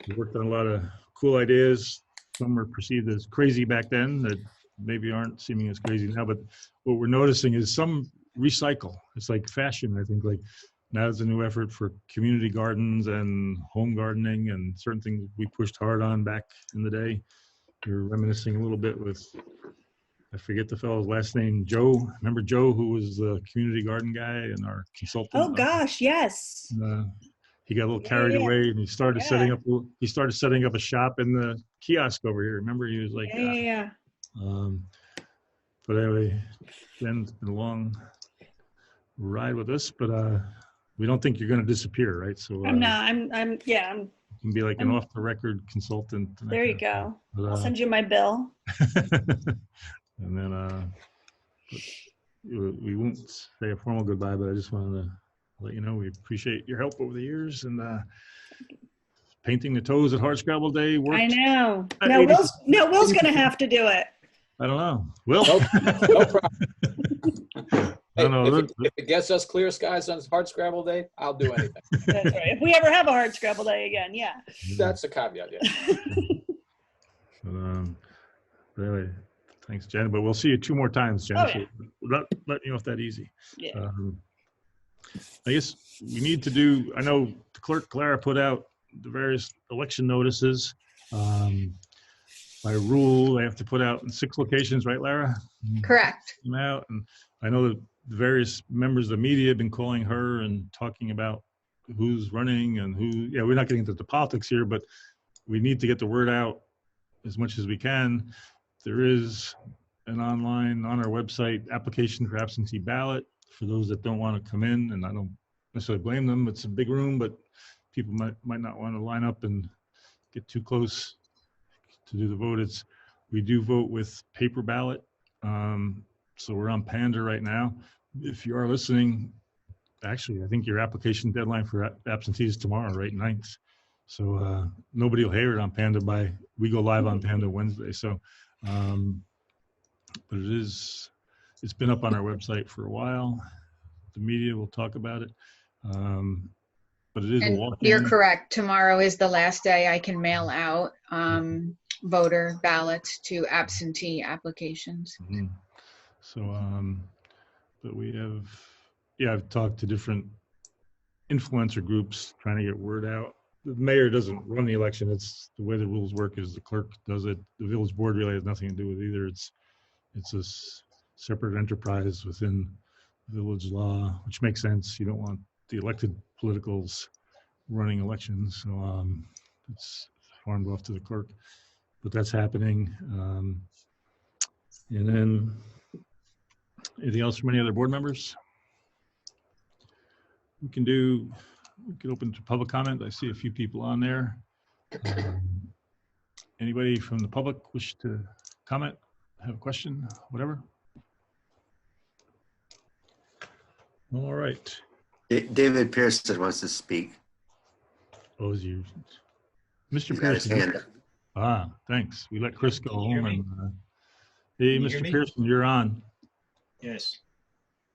we worked on a lot of cool ideas. Some were perceived as crazy back then that maybe aren't seeming as crazy now, but what we're noticing is some recycle. It's like fashion, I think. Like now there's a new effort for community gardens and home gardening and certain things we pushed hard on back in the day. You're reminiscing a little bit with, I forget the fellow's last name, Joe. Remember Joe, who was the community garden guy and our consultant? Oh gosh, yes. He got a little carried away, and he started setting up. He started setting up a shop in the kiosk over here. Remember, he was like, yeah. But anyway, Jen's been a long ride with us, but we don't think you're going to disappear, right? So I'm not. I'm. You can be like an off-the-record consultant. There you go. But, I'll send you my bill. And then, we won't say a formal goodbye, but I just wanted to let you know we appreciate your help over the years, and painting the toes at Hardscrabble Day worked. I know. At No, 80 Will's going to have to do it. I don't know. Will? No problem. I don't know. If it gets us clear skies on Hardscrabble Day, I'll do anything. That's right. If we ever have a Hardscrabble Day again, yeah. That's a caveat, yeah. But anyway, thanks, Jen. But we'll see you 2 more times, Jen. Oh, So yeah. not letting you off that easy. Yeah. I guess we need to do, I know the clerk, Clara, put out the various election notices. By rule, they have to put out in 6 locations, right, Lara? Correct. Them out. And I know that the various members of the media have been calling her and talking about who's running and who, yeah, we're not getting into the politics here, but we need to get the word out as much as we can. There is an online, on our website, application for absentee ballot for those that don't want to come in, and I don't necessarily blame them. It's a big room, but people might not want to line up and get too close to do the vote. We do vote with paper ballot. So we're on Panda right now. If you are listening, actually, I think your application deadline for absentee is tomorrow, right? 9th. So nobody will hear it on Panda we go live on Panda Wednesday. So, but it's been up on our website for a while. The media will talk about it. But it is a And walk-in. you're correct. Tomorrow is the last day I can mail out voter ballots to absentee applications. Mhm. So, but we have, I've talked to different influencer groups trying to get word out. The mayor doesn't run the election. It's the way the rules work is the clerk does it. The village board really has nothing to do with either. It's a separate enterprise within village law, which makes sense. You don't want the elected politicals running elections. So it's farmed off to the clerk, but that's happening. And then anything else from any other board members? We can open to public comment. I see a few people on there. Anybody from the public wish to comment, have a question, whatever? All right. David Pearson wants to speak. Oh, is you, Mr. He's got his Pearson. hand up. Thanks. We let Chris go Can you hear home. me? And, hey, Can you hear Mr. me? Pearson, you're on. Yes.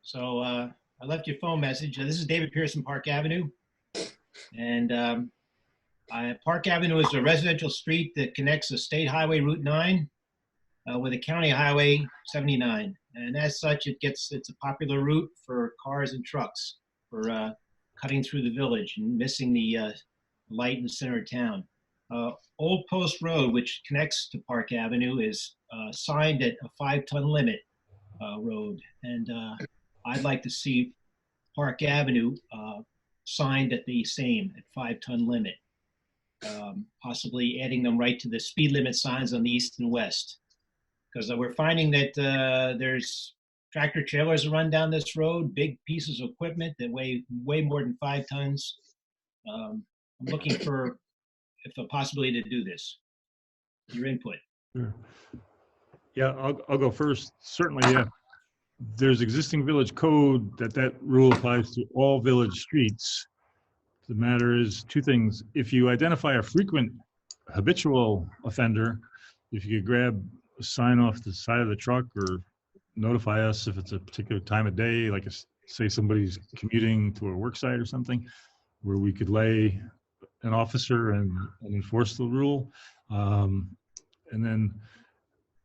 So I left your phone message. This is David Pearson, Park Avenue. And Park Avenue is a residential street that connects the State Highway Route 9 with the County Highway 79. And as such, it's a popular route for cars and trucks for cutting through the village and missing the light in the center of town. Old Post Road, which connects to Park Avenue, is signed at a 5-ton limit road. And I'd like to see Park Avenue signed at the same, at 5-ton limit. Possibly adding them right to the speed limit signs on the east and west. Because we're finding that there's tractor trailers that run down this road, big pieces of equipment that weigh way more than 5 tons. I'm looking for the possibility to do this. Your input. Sure. Yeah, I'll go first. Certainly, yeah. There's existing village code that rule applies to all village streets. The matter is 2 things. If you identify a frequent habitual offender, if you could grab a sign off the side of the truck or notify us if it's a particular time of day, like say somebody's commuting to a work site or something, where we could lay an officer and enforce the rule. And then,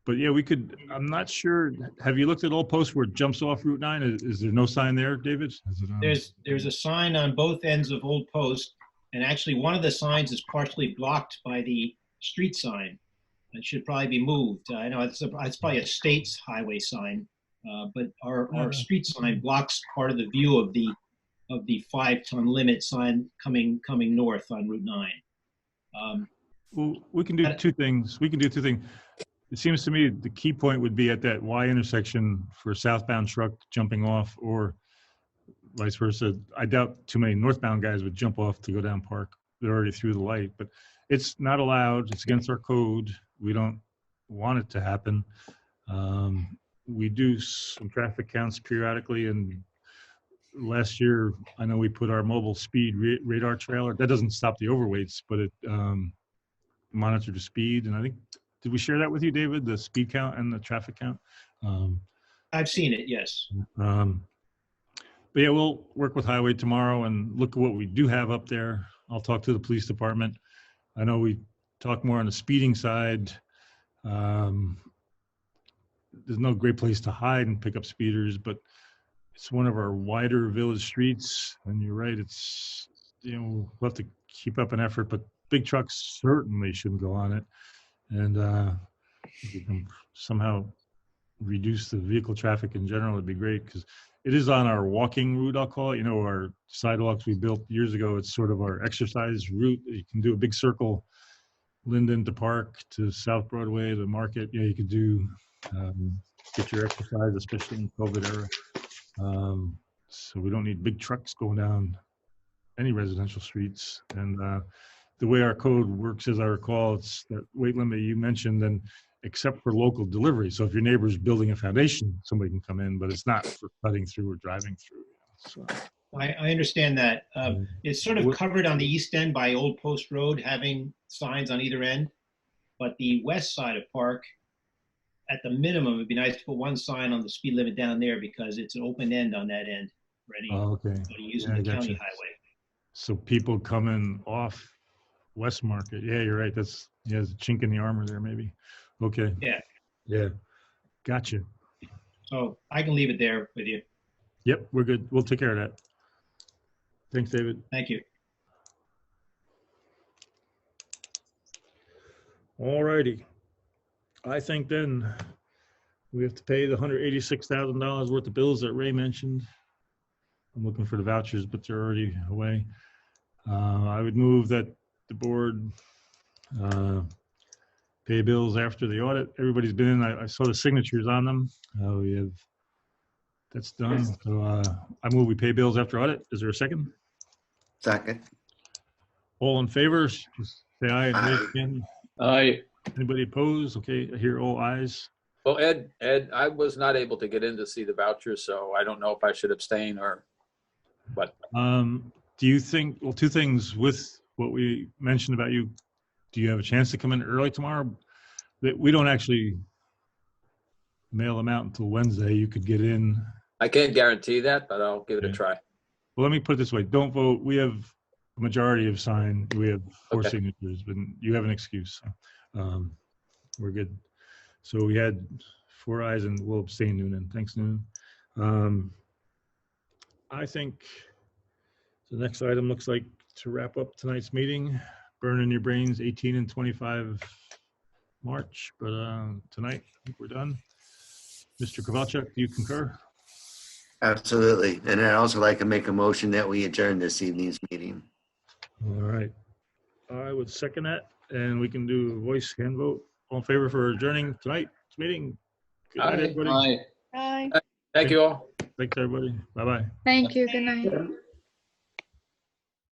but yeah, we could, I'm not sure, have you looked at Old Post where it jumps off Route 9? Is there no sign there, David? Is it on? There's a sign on both ends of Old Post, and actually one of the signs is partially blocked by the street sign. It should probably be moved. I know it's probably a state's highway sign, but our street sign blocks part of the view of the 5-ton limit sign coming north on Route 9. Well, we can do 2 things. It seems to me the key point would be at that Y intersection for a southbound truck jumping off, or vice versa. I doubt too many northbound guys would jump off to go down Park. They're already through the light, but it's not allowed. It's against our code. We don't want it to happen. we do some traffic counts periodically, and last year, I know we put our mobile speed radar trailer. That doesn't stop the overweights, but it monitored the speed. And I think, did we share that with you, David, the speed count and the traffic count? I've seen it, yes. But yeah, we'll work with Highway tomorrow and look at what we do have up there. I'll talk to the police department. I know we talk more on the speeding side. There's no great place to hide and pick up speeders, but it's one of our wider village streets. And you're right, it's, we'll have to keep up an effort, but big trucks certainly shouldn't go on it. And if we can somehow reduce the vehicle traffic in general, it'd be great, because it is on our walking route, I'll call it. Our sidewalks we built years ago, it's sort of our exercise route. You can do a big circle, Linden to Park to South Broadway, the market. You could do, get your exercise, especially in COVID era. So we don't need big trucks going down any residential streets. And the way our code works, as I recall, it's that weight limit you mentioned, and except for local delivery. So if your neighbor's building a foundation, somebody can come in, but it's not for cutting through or driving through. So. I understand that. It's sort of covered on the east end by Old Post Road, having signs on either end. But the west side of Park, at the minimum, it'd be nice to put one sign on the speed limit down there, because it's an open end on that end, ready using the county highway. So people coming off West Market. Yeah, you're right. There's a chink in the armor there, maybe. Okay. Yeah. Gotcha. So I can leave it there with you. Yep, we're good. We'll take care of that. Thanks, David. Thank you. All righty. I think then we have to pay the $186,000 worth of bills that Ray mentioned. I'm looking for the vouchers, but they're already away. I would move that the board pay bills after the audit. Everybody's been in. I saw the signatures on them. That's done. So I move we pay bills after audit. Is there a second? Second. All in favor, just say aye and raise your hand. Aye. Anybody opposed? Okay, I hear all ayes. Well, Ed, I was not able to get in to see the vouchers, so I don't know if I should abstain or what. Do you think, well, two things with what we mentioned about you. Do you have a chance to come in early tomorrow? That we don't actually mail them out until Wednesday. You could get in. I can't guarantee that, but I'll give it a try. Well, let me put it this way. Don't vote. We have a majority of signed. We have 4 Okay. signatures, but you have an excuse. So, we're good. So we had 4 ayes and we'll abstain, Noonan. Thanks, Noonan. I think the next item looks like to wrap up tonight's meeting. Burn in your brains, 18 and 25 March. But tonight, I think we're done. Mr. Kowalczyk, do you concur? Absolutely. And I'd also like to make a motion that we adjourn this evening's meeting. All right. I would second that, and we can do a voice hand vote. All in favor for adjourning tonight's meeting? Good night, Aye. everybody. Aye. Bye. Thank you all. Thanks, everybody. Bye-bye. Thank you. Good night.